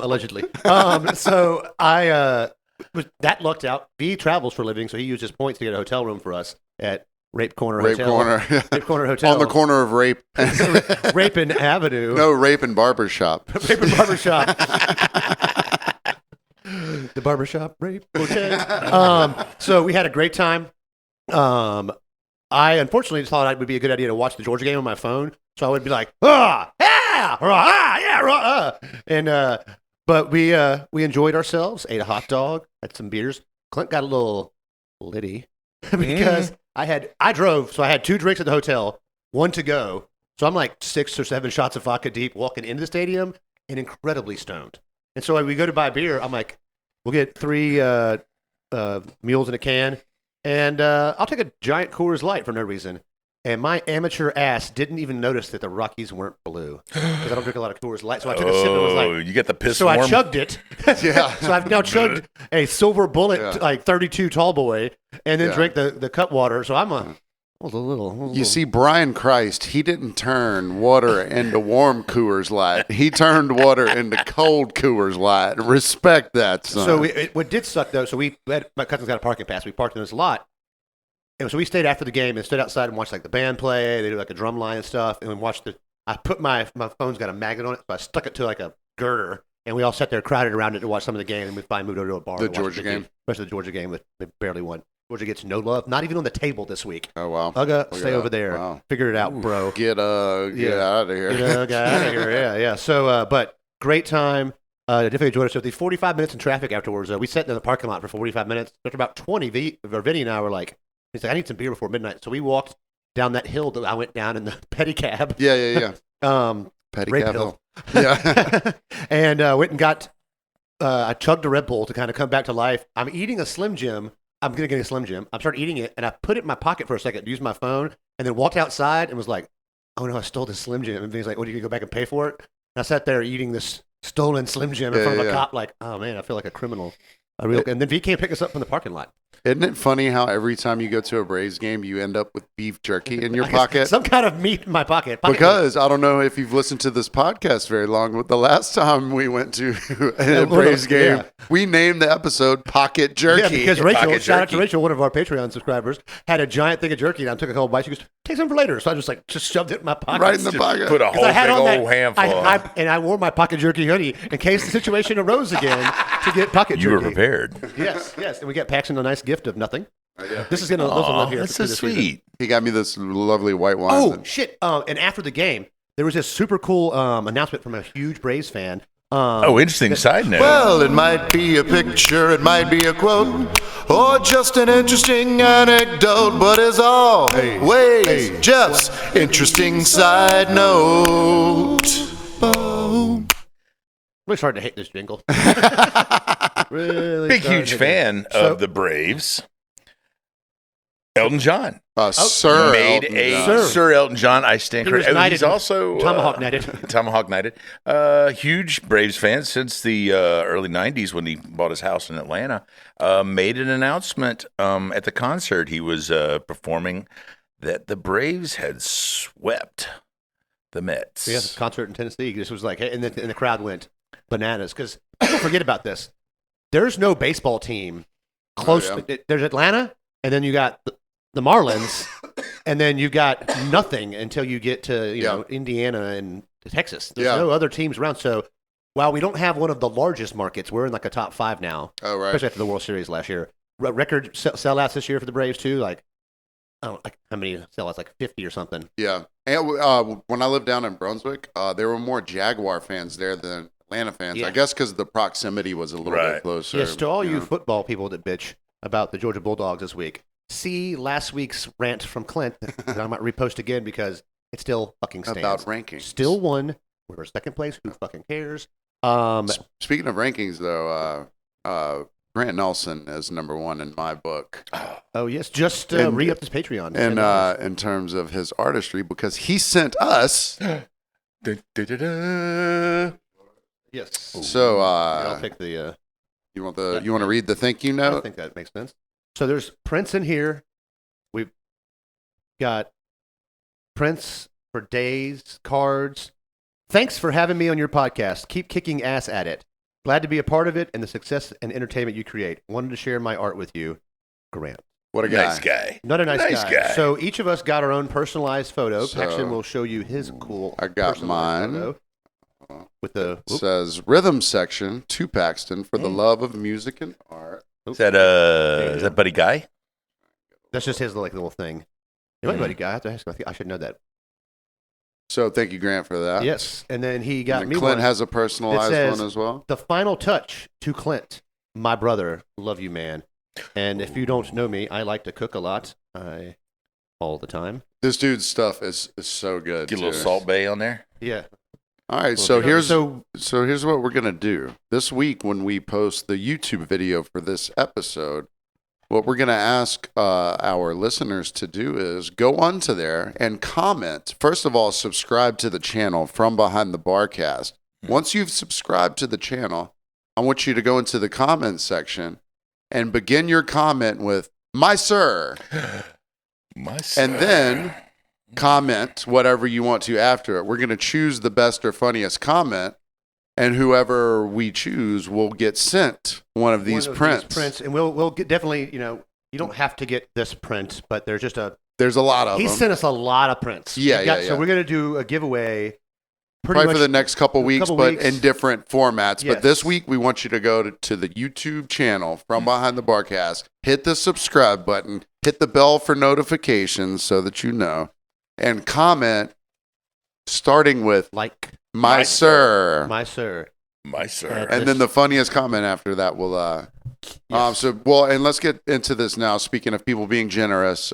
Allegedly. So I that lucked out. V travels for a living, so he used his points to get a hotel room for us at Rape Corner Hotel. Rape Corner Hotel. On the corner of Rape. Rapin Avenue. No, Rape and Barbershop. Rape and Barbershop. The barbershop rape. Okay. So we had a great time. I unfortunately just thought it would be a good idea to watch the Georgia game on my phone. So I would be like, but we enjoyed ourselves, ate a hot dog, had some beers. Clint got a little litty because I drove, so I had 2 drinks at the hotel, 1 to go. So I'm like 6 or 7 shots of vodka deep walking into the stadium and incredibly stoned. And so when we go to buy beer, I'm like, we'll get 3 mules in a can, and I'll take a giant Coors Light for no reason. And my amateur ass didn't even notice that the Rockies weren't blue because I don't drink a lot of Coors Light. So I took a sip and was like, you get the piss so warm? I chugged it. Yeah. So I've now chugged a Silver Bullet, like 32 tall boy, and then drank the cut water. So I'm a little. You see, Brian Christ, he didn't turn water into warm Coors Light. He turned water into cold Coors Light. Respect that, son. So what did suck, though, so my cousin's got a parking pass. We parked in this lot. And so we stayed after the game and stood outside and watched like the band play. They do like a drum line and stuff. And we watched I put my phone's got a magnet on it, so I stuck it to like a girder. And we all sat there crowded around it to watch some of the game. And we finally moved over to a bar. The Georgia game? Especially the Georgia game that they barely won. Georgia gets no love, not even on the table this week. Oh, wow. Huc-A, stay over there. Wow. Figure it out, bro. Get out of here. Get out of here. Yeah. So, but great time. Definitely enjoyed ourselves. The 45 minutes in traffic afterwards. We sat in the parking lot for 45 minutes. After about 20, Vinny and I were like, he's like, I need some beer before midnight. So we walked down that hill that I went down in the pedicab. Yeah. Pedicab hill. Yeah. And went and got, I chugged a Red Bull to kind of come back to life. I'm eating a Slim Jim. I'm going to get a Slim Jim. I started eating it, and I put it in my pocket for a second to use my phone, and then walked outside and was like, oh, no, I stole this Slim Jim. And he's like, what, are you going to go back and pay for it? And I sat there eating this stolen Slim Jim in front of a cop like, oh, man, I feel like a criminal. And then V came pick us up from the parking lot. Isn't it funny how every time you go to a Braves game, you end up with beef jerky in your pocket? Some kind of meat in my pocket. Because I don't know if you've listened to this podcast very long, but the last time we went to a Braves game, we named the episode Pocket Jerky. Yeah, because Rachel, shout out to Rachel, one of our Patreon subscribers, had a giant thing of jerky, and I took a couple bites. She goes, take some for later. So I just shoved it in my pocket. Right in the pocket. Put a whole big old handful on. And I wore my Pocket Jerky hoodie in case the situation arose again to get Pocket Jerky. You were prepared. Yes. And we got Paxton a nice gift of nothing. This is going to live here. That's so sweet. He got me this lovely white wine. Oh, shit. And after the game, there was this super cool announcement from a huge Braves fan. Interesting side note. Well, it might be a picture, it might be a quote, or just an interesting anecdote, but as always, just interesting side note. Boom. Really starting to hate this jingle. Big, huge fan of the Braves. Elton John. Sir Elton John. I stand corrected. He's also Tomahawk Knighted. Tomahawk Knighted. Huge Braves fan since the early 90s when he bought his house in Atlanta. Made an announcement at the concert he was performing that the Braves had swept the Mets. We had a concert in Tennessee. This was like, and the crowd went bananas because don't forget about this. There's no baseball team close. There's Atlanta, and then you got the Marlins, and then you got nothing until you get to know Indiana and Texas. There's no other teams around. So while we don't have one of the largest markets, we're in like a top 5 now. Oh, right. Especially after the World Series last year. Record sellouts this year for the Braves too. Like, I don't know, like how many sellouts? Like 50 or something. Yeah. And when I lived down in Brunswick, there were more Jaguar fans there than Atlanta fans. Yeah. I guess because the proximity was a little bit closer. Yes, to all you football people that bitch about the Georgia Bulldogs this week. see last week's rant from Clint that I might repost again because it still fucking stands. About rankings. Still won. We're second place. Who fucking cares? Speaking of rankings, though, Grant Nelson is number 1 in my book. Oh yes, just And- re-upped his Patreon. And $10. in terms of his artistry, because he sent us. Yes. So I'll take the. you want to read the thank you I note? think that makes sense. So there's Prince in here. We've got Prince for days, cards. Thanks for having me on your podcast. Keep kicking ass at it. Glad to be a part of it and the success and entertainment you create. Wanted to share my art with you, Grant. What a guy! Nice guy. Not a nice guy. guy. So each of us got our own personalized photo. So, Paxton will show you his cool. I got personalized mine. photo with the. It says rhythm section to Paxton for the love of music and art. Is that Buddy Guy? That's just his little thing. You might buddy guy. I have to ask him. I should know that. So thank you, Grant, for that. Yes, and then he got And me Clint one. has a personalized says- one as well. The final touch to Clint, my brother. Love you, man. And if you don't know me, I like to cook a lot. All the time. This dude's stuff is so good. Get a little too. Salt Bay on there. Yeah. All right, so Okay. here's So- here's what we're gonna do this week when we post the YouTube video for this episode. What we're gonna ask our listeners to do is go onto there and comment. First of all, subscribe to the channel From Behind the Barcast. Once you've subscribed to the channel, I want you to go into the comment section and begin your comment with "My sir," and then comment whatever you want to after it. We're going to choose the best or funniest comment, and whoever we choose will get sent one of these prints. And we'll get definitely, you don't have to get this print, but there's just There's a lot of he them. sent us a lot of prints. Yeah, We've got- yeah. So we're going to do a giveaway pretty Probably much for the next couple weeks, couple but weeks. in different formats. Yes. But this week, we want you to go to the YouTube channel From Behind the Barcast, hit the subscribe button, hit the bell for notifications so that you know, and comment starting with like "My sir." my sir. My sir. And then the funniest comment after that will Yes. and let's get into this now. Speaking of people being generous,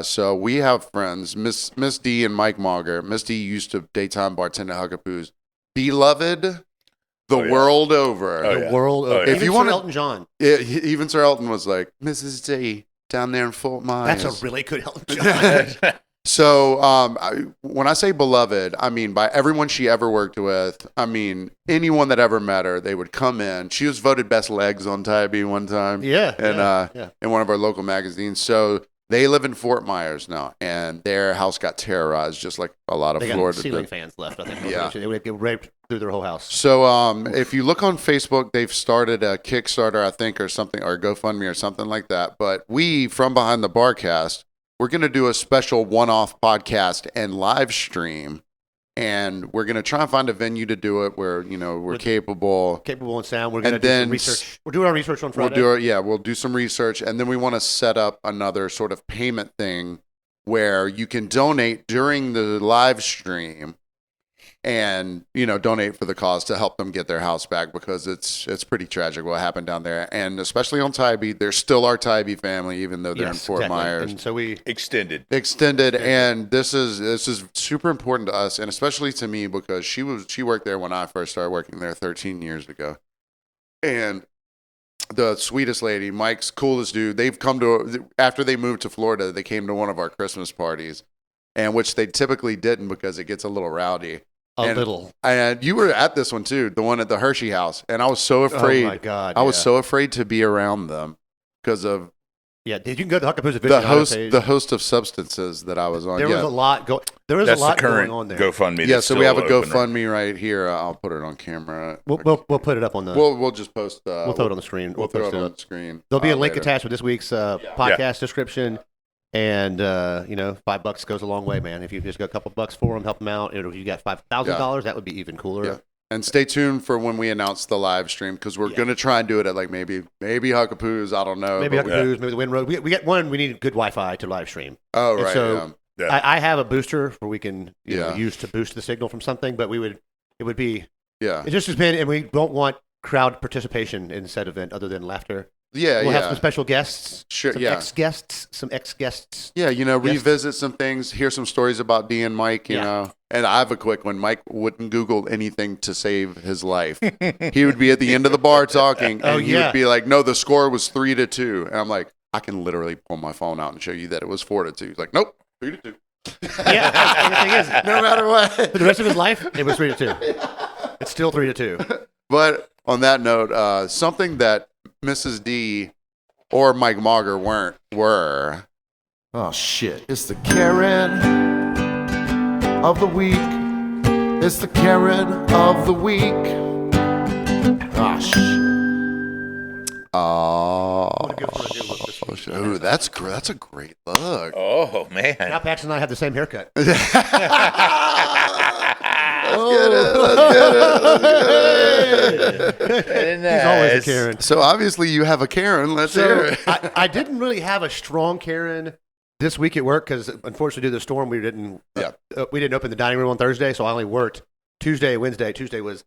so we have friends, Miss D and Mike Mauger. Miss D used to daytime bartend at Huc-A-Poo's. Beloved the Oh, yeah. world over. Oh, The yeah. world Oh, of yeah. If you Sir wanna- Elton John. Even Sir Elton was like, Mrs. D down there in Fort Myers. That's a really good Elton John. So when I say beloved, I mean by everyone she ever worked with. I mean anyone that ever met her, they would come in. She was voted best legs on Tybee one time. yeah. And yeah. in one of our local magazines. So they live in Fort Myers now, and their house got terrorized, just like a lot of They got Florida ceiling did. fans left, I think. Yeah. They would get raped through their whole house. So if you look on Facebook, they've started a Kickstarter, I think, or something, or GoFundMe or something like that. But we, From Behind the Barcast, we're going to do a special one-off podcast and live stream. And we're going to try and find a venue to do it where, we're capable. Capable in sound. We're And going to do then some research. We're doing our research on Friday. We'll do some research, and then we want to set up another sort of payment thing where you can donate during the live stream, and donate for the cause to help them get their house back, because it's pretty tragic what happened down there, and especially on Tybee. They're still our Tybee family, even though they're in Fort exactly. Myers. And so we Extended. And this is super important to us, and especially to me, because she worked there when I first started working there 13 years ago, and the sweetest lady, Mike's coolest dude. They've come to, after they moved to Florida, they came to one of our Christmas parties, and which they typically didn't because it gets a little rowdy. a little. And you were at this one too, the one at the Hershey house, and I was so afraid. Oh my God. I was yeah. so afraid to be around them because of Yeah, you can go to the Huc-A-Poo's the host of substances that I was on. There was a lot going. There was That's a lot the current going on there. GoFundMe. Yeah, that's so we have a still open, right? GoFundMe right here. I'll put it on camera. We'll put it up on the. We'll just post. We'll throw it on the screen. We'll throw post it on up. the screen. There'll be a link later. attached with this week's podcast description, and $5 goes a long way, man. If you just got a couple bucks for them, help them out. If you got $5,000, that would be even cooler. Yeah. And stay tuned for when we announce the live stream, because we're gonna try and do it at like maybe Huc-A-Poo's. I don't know. Maybe but Huc-A-Poo's, maybe the Wind Road. We get one. We need good Wi-Fi to live stream. Oh And right. so Yeah. I have a booster where we can Yeah. use to boost the signal from something, but it would be yeah. it just depends, and we don't want crowd participation in said event other than laughter. Yeah, We'll have yeah. some special guests. Sure, some yeah. Some ex-guests. Yeah, Yes. revisit some things, hear some stories about D and Mike, you Yeah. know. And I have a quick one. Mike wouldn't Google anything to save his life. He would be at the end of the bar talking, and he would be like, no, the score was 3-2. And I'm like, I can literally pull my phone out and show you that it was 4-2. He's like, nope, 3-2. Yeah, and the thing is, No matter what. for the rest of his life, it was 3-2. It's still 3-2. But on that note, something that Mrs. D or Mike Mauger were. Oh shit. It's the Karen of the week. It's the Karen of the week. Oh shit. Ooh, that's a great look. Oh man. Now Paxton and I have the same haircut. He's always a Karen. So obviously you have a Karen. Let's hear So it. I didn't really have a strong Karen this week at work because unfortunately due to the storm we didn't open the dining room on Thursday, so I only worked Tuesday, Wednesday. Tuesday was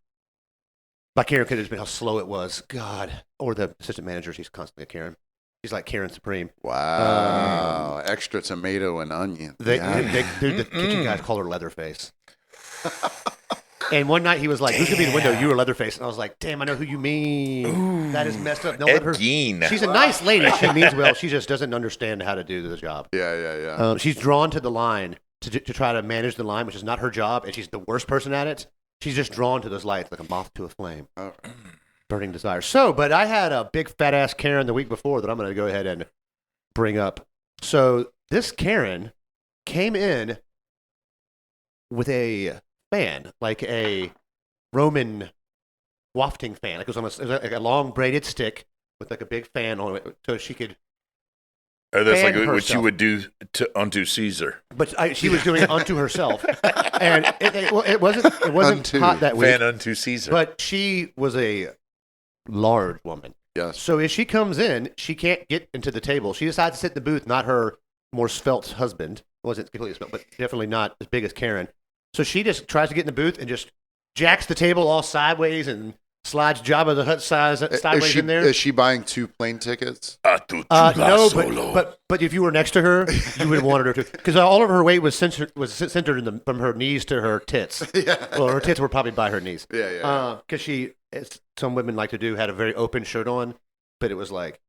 my Karen could have just been how slow it was. God, or the assistant manager, she's constantly a Karen. She's like Karen Supreme. Wow. Extra tomato and onion. The kitchen guys call her Leatherface. And one night he was like, "Who's gonna be in the window? You or Leatherface?" And I was like, "Damn, I know who you mean. Ooh, that is messed up. Don't let her." Gein. She's a nice lady. She means well. She just doesn't understand how to do the job. Yeah. She's drawn to the line to try to manage the line, which is not her job, and she's the worst person at it. She's just drawn to those lights like a moth to a flame. Oh. Burning desire. So, but I had a big fat ass Karen the week before that I'm going to go ahead and bring up. So this Karen came in with a fan, like a Roman wafting fan. Like it was like a long braided stick with like a big fan on it, so she could. Oh, that's fan like what herself. you would do unto Caesar. But she was doing it unto herself, and it wasn't Unto. hot that week. Fan unto Caesar. But she was a large woman. Yes. So if she comes in, she can't get into the table. She decides to sit in the booth, not her more svelte husband. Wasn't completely svelte, but definitely not as big as Karen. So she just tries to get in the booth and just jacks the table all sideways and slides Jabba the Hutt sideways in there. Is she buying 2 plane tickets? No, but if you were next to her, you would have wanted her to, because all of her weight was centered from her knees to her tits. Yeah. Well, her tits were probably by her knees. Yeah. Because she, as some women like to do, had a very open shirt on, but it was like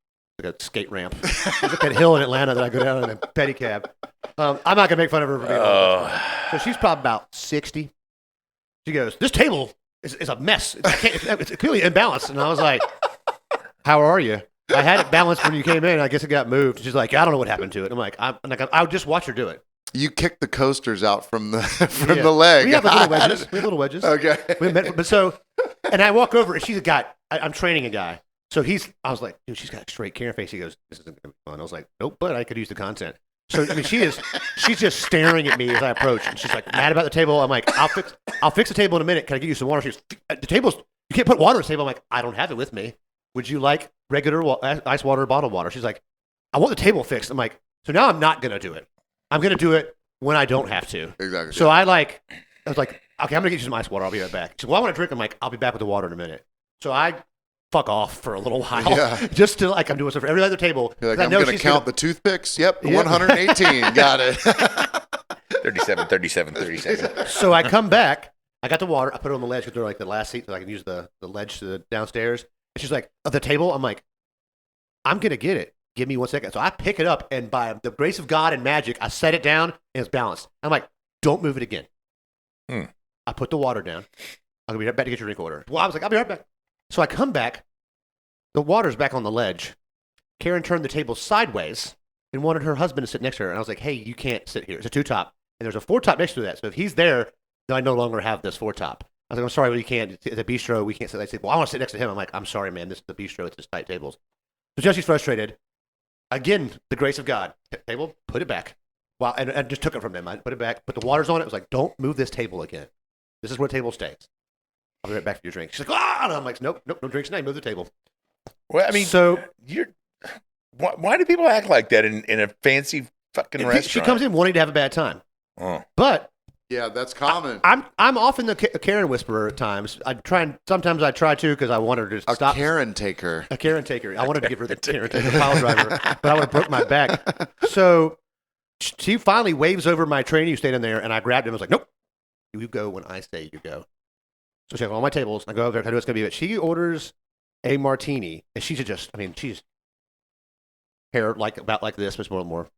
a skate ramp. There's like that hill in Atlanta that I go down in a pedicab. I'm not gonna make fun of her for being so she's probably about 60. She goes, "This table is a mess. It's clearly imbalanced." And I was like, "How are you?" I had it balanced when you came in. I guess it got moved. She's like, "I don't know what happened to it." I'm like, I would just watch her do it. You kicked the coasters out from the the leg. We have little wedges. Okay. But so, and I walk over, and she's a guy. I'm training a guy. So I was like, "Dude, she's got a straight Karen face." He goes, "This isn't gonna be fun." I was like, "Nope, but I could use the content." So I mean, she's just staring at me as I approach, and she's like mad about the table. I'm like, I'll fix the table in a minute. Can I get you some water? She goes, "The table's, you can't put water on the table." I'm like, "I don't have it with me. Would you like regular ice water or bottled water?" She's like, "I want the table fixed." I'm like, "So now I'm not gonna do it. I'm gonna do it when I don't have to." Exactly. So I was like, "Okay, I'm gonna get you some ice water. I'll be right back." She said, "Well, I want to drink." I'm like, "I'll be back with the water in a minute." So I fuck off for a little while, just to like I'm doing stuff for every other table. You're like, I'm going to count the toothpicks. Yep, 118. Got it. 37. So I come back. I got the water. I put it on the ledge because they're like the last seat, so I can use the ledge to the downstairs. And she's like, "Of the table?" I'm like, "I'm going to get it. Give me 1 second." So I pick it up, and by the grace of God and magic, I set it down, and it's balanced. I'm like, "Don't move it again." I put the water down. I'll be right back to get your drink order. Well, I was like, "I'll be right back." So I come back. The water's back on the ledge. Karen turned the table sideways and wanted her husband to sit next to her. And I was like, "Hey, you can't sit here. It's a 2-top. And there's a 4-top next to that. So if he's there, then I no longer have this 4-top. I was like, "I'm sorry, but you can't. It's a bistro. We can't sit." They said, "Well, I want to sit next to him." I'm like, "I'm sorry, man. This is the bistro. It's just tight tables." So Jesse's frustrated. Again, the grace of God. Table, put it back. Wow, and I just took it from them. I put it back, put the waters on it. It was like, "Don't move this table again. This is where the table stays. I'll be right back for your drink." She's like, "Ah!" And I'm like, "Nope, no drinks tonight. Move the table." Well, I mean, so why do people act like that in a fancy fucking restaurant? She comes in wanting to have a bad time. Oh. But Yeah, that's common. I'm often a Karen whisperer at times. Sometimes I try to because I want her to a stop. Karen taker. A Karen taker. I wanted to give her the Karen taker pile driver, but I would have broke my back. So she finally waves over my trainee who stayed in there, and I grabbed him. I was like, nope, you go when I say you go. So she has all my tables. I go over there, I know it's going to be, but she orders a martini, and she's hair about like this, but more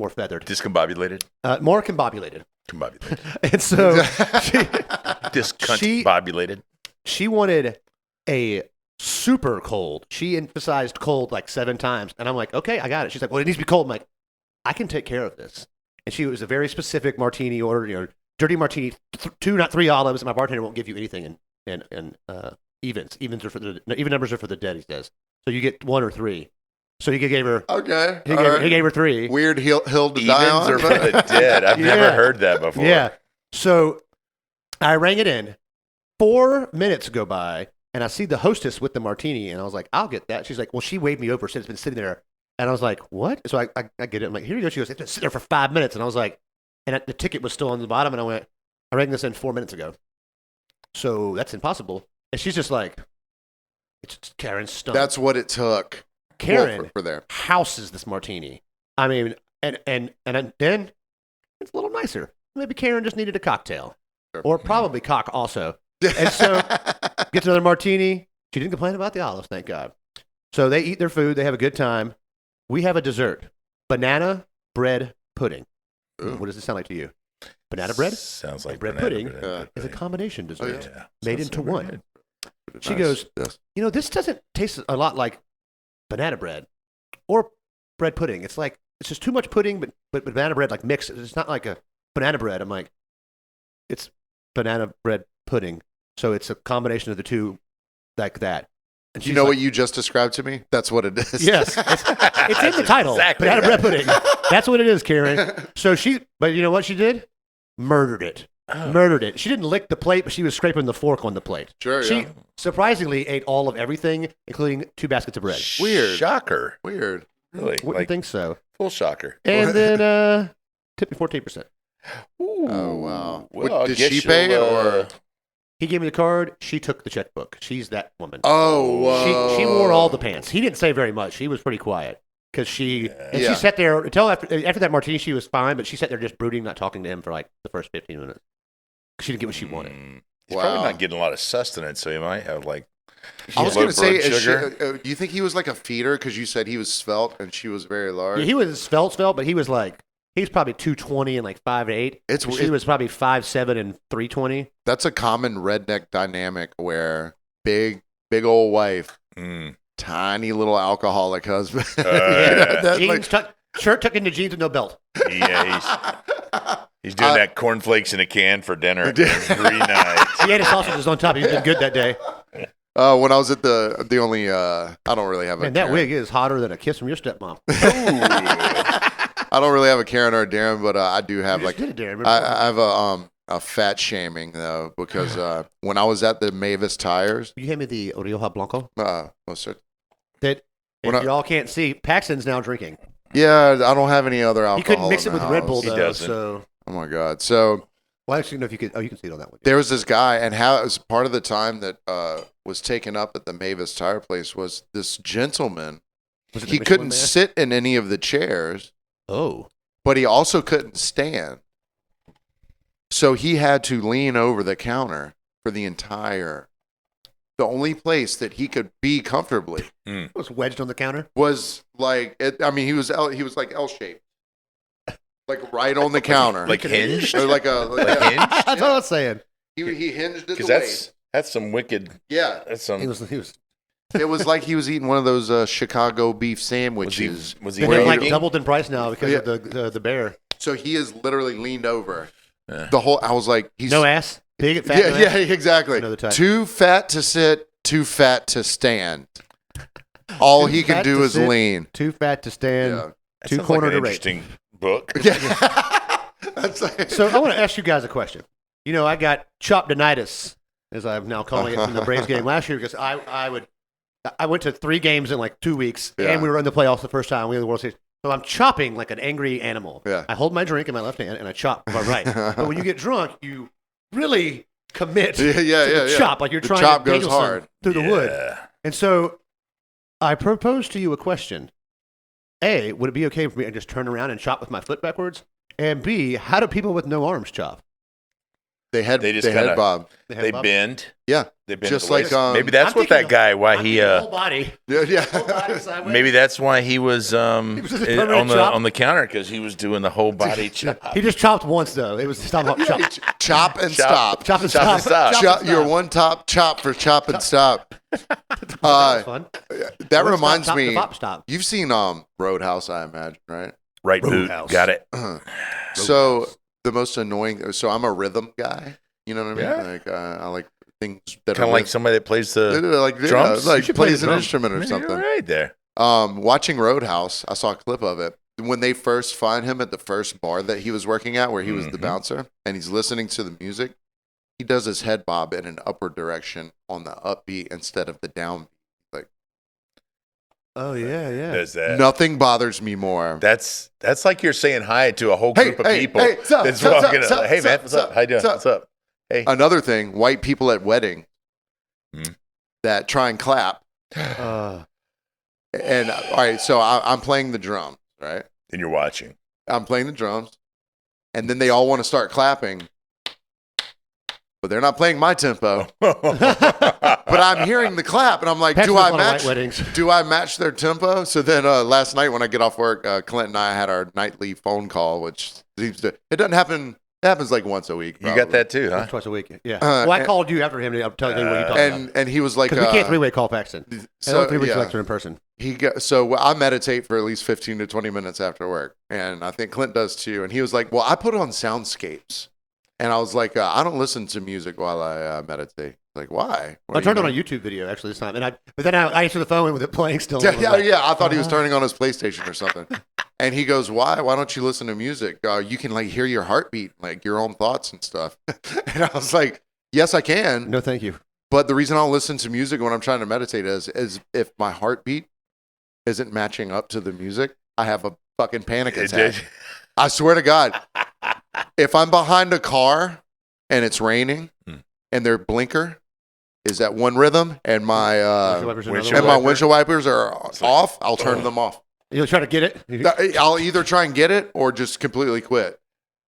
feathered. Discombobulated? More combobulated. Combobulated. And so Discombobulated. She wanted a super cold. She emphasized cold like 7 times. And I'm like, okay, I got it. She's like, well, it needs to be cold. I'm like, I can take care of this. And she was a very specific martini order, dirty martini, 2, not 3 olives. And my bartender won't give you anything in evens. Even numbers are for the dead, he says. So you get 1 or 3. So he gave her. Okay. He gave her 3. Weird hill to die on. Evens are for the dead. I've never heard that before. Yeah. So I rang it in. 4 minutes go by, and I see the hostess with the martini, and I was like, I'll get that. She's like, well, she waved me over, said it's been sitting there. And I was like, what? So I get it. I'm like, here you go. She goes, it's been sitting there for 5 minutes. And I was like, and the ticket was still on the bottom, and I rang this in 4 minutes ago. So that's impossible. And she's just like, it's Karen's stunt. That's what it took. Karen for there. houses this martini. I mean, and then it's a little nicer. Maybe Karen just needed a cocktail, or probably cock also. And so gets another martini. She didn't complain about the olives, thank God. So they eat their food. They have a good time. We have a dessert: banana bread pudding. Ooh. What does it sound like to you? Banana bread? Sounds like bread banana pudding bread. is a combination dessert Yeah. made Sounds into so one. good. She Nice. goes, Yes. this doesn't taste a lot like banana bread or bread pudding. It's just too much pudding, but banana bread like mixed. It's not like a banana bread. I'm like, it's banana bread pudding. So it's a combination of the two like that. And You know what you just described to me? That's what it is. Yes. It's in the title. exactly Banana right. bread pudding. That's what it is, Karen. So but you know what she did? Murdered it. Murdered it. She didn't lick the plate, but she was scraping the fork on the plate. Sure, She yeah. surprisingly ate all of everything, including 2 baskets of bread. Weird. Shocker. Weird. Really? Wouldn't think so. Full shocker. And then tipped me 14%. Ooh. Oh, wow. Well, I Did guess she pay you'll, or? He gave me the card. She took the checkbook. She's that woman. Oh, whoa. She wore all the pants. He didn't say very much. She was pretty quiet because she Yeah. sat there until after that martini. She was fine, but she sat there just brooding, not talking to him for like the first 15 minutes. She didn't get what she wanted. He's Wow. probably not getting a lot of sustenance, so he might have like. I was low going to say, blood sugar. do you think he was like a feeder? Because you said he was svelte and she was very large. Yeah, he was svelte, but he was probably 220 and like 5'8". She was probably 5'7" and 320. That's a common redneck dynamic where big old wife, tiny little alcoholic husband. Yeah. That, Jeans shirt tucked into jeans with no belt. Yeah, he's doing that cornflakes in a can for dinner every night. He had his sausages on top. He's been good that day. when I was at the only, I don't really have a Man, that Karen. wig is hotter than a kiss from your stepmom. I don't really have a Karen or a Darren, but I do have You like just did it, Darren. I have a fat shaming though because when I was at the Mavis Tires, You hand me the Rioja Blanco. most certain. That When if y'all can't see, Paxton's now drinking. Yeah, I don't have any other alcohol. He couldn't mix in it the with Red Bull house. He though. doesn't. So Oh my god! So well, actually, no. If you could, you can see it on that one. there was this guy, and how it was part of the time that was taken up at the Mavis Tire place was this gentleman. Was it the He Michelin couldn't Man? sit in any of the chairs, Oh, but he also couldn't stand. So he had to lean over the counter for the only place that he could be comfortably it was wedged on the counter. was like he was like L-shaped. Like right on the counter. Like hinged? Or like Like yeah. hinged? That's what I was saying. He hinged at the Because waist. that's some wicked. Yeah. That's some. He was. It was like he was eating one of those Chicago beef Was sandwiches. he They're like eating? doubled in price now because Yeah. of the bear. So he is literally leaned over. Yeah. The whole I was like, he's No ass, big and fat. Yeah, no yeah, ass. exactly. I know the type. Too fat to sit, too fat to stand. All Too he can fat do to is sit. lean. Too fat to stand. Yeah. That Too sounds corner like to an rape. interesting book. Yeah. That's like, So I want to ask you guys a question. You know, I got chopdinitis, as I'm now calling it, from the Braves game last year because I went to 3 games in like 2 weeks, Yeah. and we were in the playoffs the first time. We were in the World Series. So I'm chopping like an angry animal. Yeah. I hold my drink in my left hand and I chop with my right. But when you get drunk, you really commit to the chop. Like you're The trying chop to goes Danielson hard. through the wood. And so I propose to you a question. A, would it be okay for me to just turn around and chop with my foot backwards? And B, how do people with no arms chop? They just head kinda- bob. They bend. Yeah. They bend Just at the waist. like, maybe that's I'm what that thinking guy. Why I'm he? thinking whole body. Yeah. Whole body sideways. Maybe that's why he was was just a permanent chop? on the counter because he was doing the whole body chop. He just chopped once though. It was stop chop. Chop and stop. Chop and Chop and stop. stop. Chop, your one top chop for chop and stop. That was fun. That One reminds stop, me. the pop stop. You've seen Roadhouse, I imagine, right? Right boot. Roadhouse. Got it. So the most annoying. So I'm a rhythm guy. You know what I mean? Yeah. Like I like things that Kind are of like somebody that plays the like drums? like You should play plays the an drums. instrument or You're something. right there. Watching Roadhouse, I saw a clip of it. When they first find him at the first bar that he was working at, where he was the bouncer, and he's listening to the music, he does his head bob in an upward direction on the upbeat instead of the downbeat. Like Oh yeah. Does that? nothing bothers me more. That's like you're saying hi to a whole group of people what's up, that's what's up, walking. what's up, Hey man, what's what's up? How you doing? what's up? What's up? Hey. Another thing, white people at wedding Mhm. that try and clap. And all right, so I'm playing the drums, right? And you're watching. I'm playing the drums, and then they all want to start clapping, but they're not playing my tempo. But I'm hearing the clap, and I'm like, Pat's do with I a lot of match? white weddings. Do I match their tempo? So then last night when I get off work, Clint and I had our nightly phone call, which seems to it doesn't happen. It happens like once a week. You got probably. that too, huh? Twice a week. Yeah. Uh, Well, I and- called you after him to tell you what you talked about. And he was like, Because we can't three-way call Paxton. so, So 3 weeks yeah. lecture in person. So I meditate for at least 15 to 20 minutes after work, and I think Clint does too. And he was like, "Well, I put on soundscapes," and I was like, "I don't listen to music while I meditate." Like, why? What I do turned you on a mean? YouTube video actually this time, but then I answered the phone with it playing still. Yeah. I thought he was turning on his PlayStation or something. And he goes, "Why? Why don't you listen to music? You can like hear your heartbeat, like your own thoughts and stuff." And I was like, "Yes, I can." No, thank you. But the reason I'll listen to music when I'm trying to meditate is if my heartbeat isn't matching up to the music, I have a fucking panic attack. I swear to God. If I'm behind a car and it's raining and their blinker is at one rhythm and my windshield wipers are off, I'll turn them off. You'll try to get it? I'll either try and get it or just completely quit.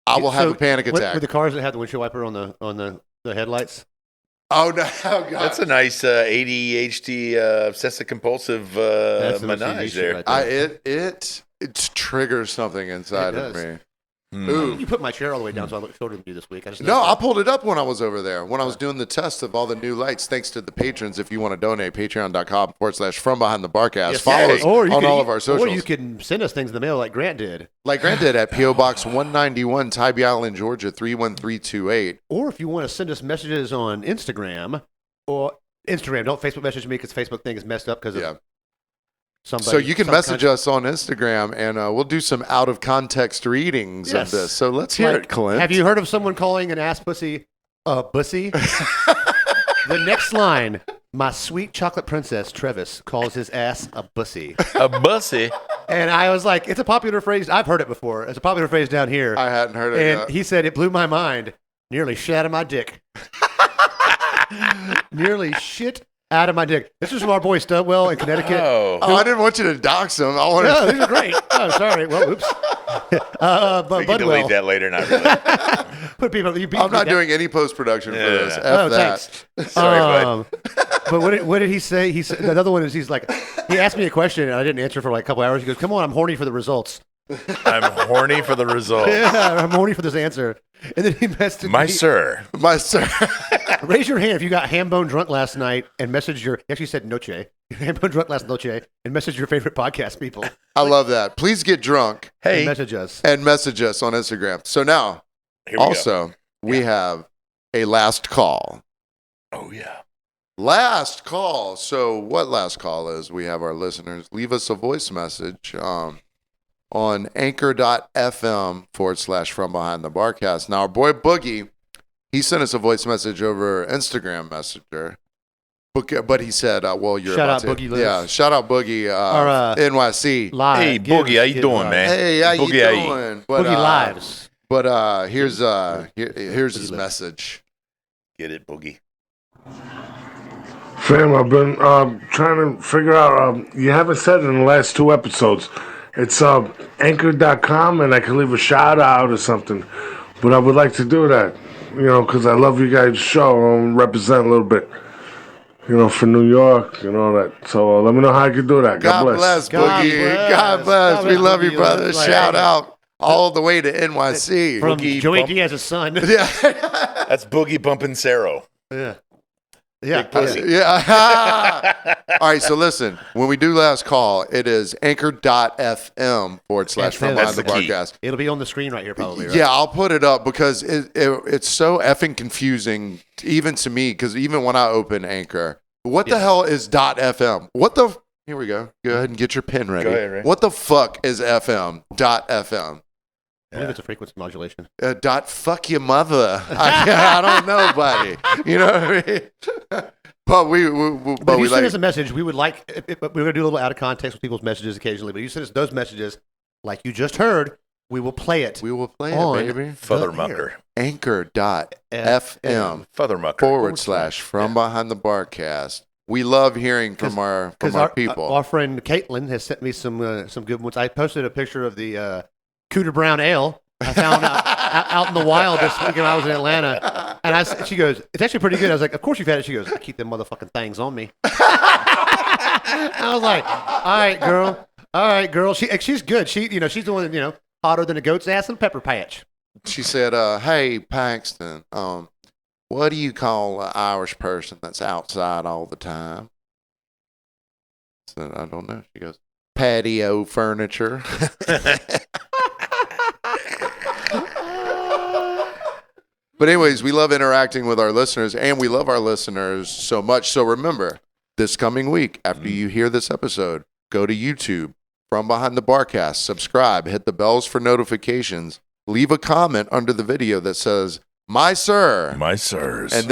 I will have a panic attack. With the cars that have the windshield wiper on the headlights? Oh no! Oh, God. That's a nice ADHD obsessive compulsive That's the menage OCD there. shit right It triggers something inside of does. me. Hmm. Ooh. You put my chair all the way down so I look shorter than you this week. I just No, noticed I that. pulled it up when I was over there. When I was doing the test of all the new lights, thanks to the patrons. If you want to donate, patreon.com/FromBehindTheBarcast. Yes, Follow us Or you on can- all of our socials. Or you can send us things in the mail like Grant did. Like Grant did at P.O. Box 191, Tybee Island, Georgia, 31328. Or if you want to send us messages on Instagram, don't Facebook message me because Facebook thing is messed up because Yeah. of somebody. So you can some message country. us on Instagram, and we'll do some out-of-context readings Yes. of this. So let's hear Like, it, Clint. Have you heard of someone calling an ass pussy a bussy? The next line, my sweet chocolate princess, Travis, calls his ass a bussy. A bussy. And I was like, it's a popular phrase. I've heard it before. It's a popular phrase down here. I hadn't heard it And yet. he said, it blew my mind. Nearly shit out of my dick. Nearly shit out of my dick. This is from our boy Studwell in Connecticut. Oh. I didn't want you to dox him. I wanted No, these are great. Oh, sorry. Well, oops. But We can delete Budwell. that later, not really. Put people. You beat I'm me not that- doing any post-production for Yeah. this. F Oh, that. thanks. Sorry, bud. But what did he say? He said another one is he's like he asked me a question and I didn't answer for like a couple hours. He goes, "Come on, I'm horny for the results." I'm horny for the result. Yeah, I'm horny for this answer. And then he messaged My me. sir. My sir. Raise your hand if you got ham bone drunk last night and messaged your. He actually said noche. Ham bone drunk last noche and messaged your favorite podcast people. I love that. Please get drunk And Hey, message us. and message us on Instagram. So now, here we also, we have a last call. go. Oh, yeah. Last call. So what last call is? We have our listeners leave us a voice message on anchor.fm/FromBehindTheBarcast. Now, our boy Boogie, he sent us a voice message over Instagram Messenger. But he said, well, you're Shout about out to. Boogie Lives. Yeah, shout out Boogie, NYC. Live. Hey, Boogie, how you doing, man? Hey, how Boogie, you how doing? But, Boogie Lives. But here's his message. Get it, Boogie. Fam, I've been trying to figure out, you haven't said it in the last 2 episodes. It's anchor.com, and I can leave a shout out or something. But I would like to do that, because I love you guys' show and represent a little bit, for New York and all that. So let me know how I can do that. God bless. Boogie. God bless. We love you, brother. Shout out all the way to NYC. From Boogie Joey Bump- Diaz's son. Yeah. That's Boogie bumping Saro. Yeah. Big pussy. Yeah. All right, so listen, when we do last call, it is anchor.fm / That's from the behind the key. Barcast. It'll be on the screen right here, probably. Right? Yeah, I'll put it up because it's so effing confusing, even to me, because even when I open Anchor, what the hell is .fm? Here we go. Go ahead and get your pen ready. Go ahead, Ray. What the fuck is FM? .fm? I believe it's a frequency modulation. Fuck your mother. I don't know, buddy. You know what I mean? But But if you send us a message, we would like, we're going to do a little out of context with people's messages occasionally, but you send us those messages, like you just heard, we will play it. we will play on it, baby. Fothermucker. Anchor.fm Fothermucker. / from behind the Barcast. We love hearing from our people. Our friend Caitlin has sent me some good ones. I posted a picture of the Cooter Brown Ale I found out in the wild this week when I was in Atlanta. And she goes, it's actually pretty good. I was like, of course you've had it. She goes, I keep them motherfucking things on me. I was like, all right, girl. She's good. She's the one, hotter than a goat's ass and pepper patch. She said, hey, Paxton, what do you call an Irish person that's outside all the time? I said, I don't know. She goes, patio furniture. But anyways, we love interacting with our listeners, and we love our listeners so much. So remember, this coming week, after you hear this episode, go to YouTube, From Behind the Barcast, subscribe, hit the bells for notifications, leave a comment under the video that says, my sir. My sirs. And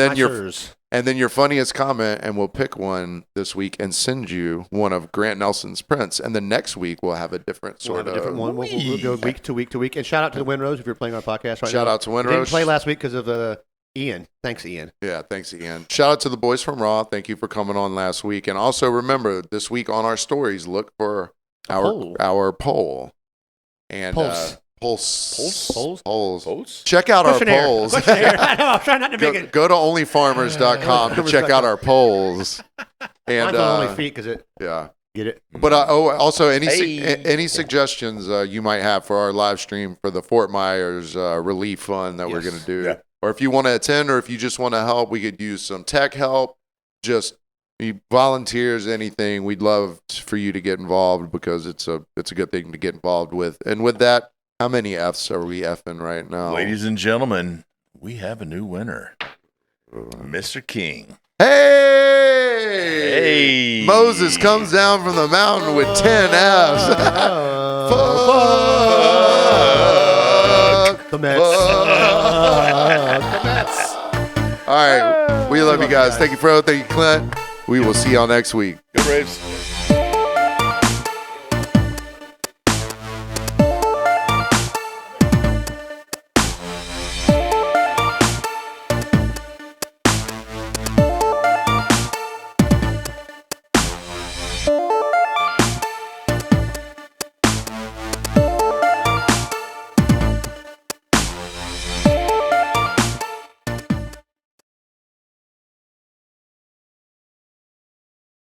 then your funniest comment, and we'll pick one this week and send you one of Grant Nelson's prints. And then next week we'll have a different sort of different one. We'll go week to week to week. And shout out to the Windrose if you're playing our podcast right now. Shout out to Windrose. Didn't play last week because of Ian. Thanks, Ian. Yeah, thanks, Ian. Shout out to the boys from Raw. Thank you for coming on last week. And also remember, this week on our stories, look for our poll. And polls. Check out our polls. I know, I'm trying not to make it. Go to onlyfarmers.com to check out our polls. And Mine's on only feet because yeah. Get it? But also any suggestions you might have for our live stream for the Fort Myers relief fund that we're going to do. Yeah. Or if you want to attend or if you just want to help, we could use some tech help. Just volunteers, anything. We'd love for you to get involved because it's a good thing to get involved with. And with that, how many F's are we effing right now? Ladies and gentlemen, we have a new winner. Mr. King. Hey! Moses comes down from the mountain with 10 F's. Fuck the Mets. All right. We love you guys. Thank you, Fro. Thank you, Clint. We will see y'all next week. Good Braves.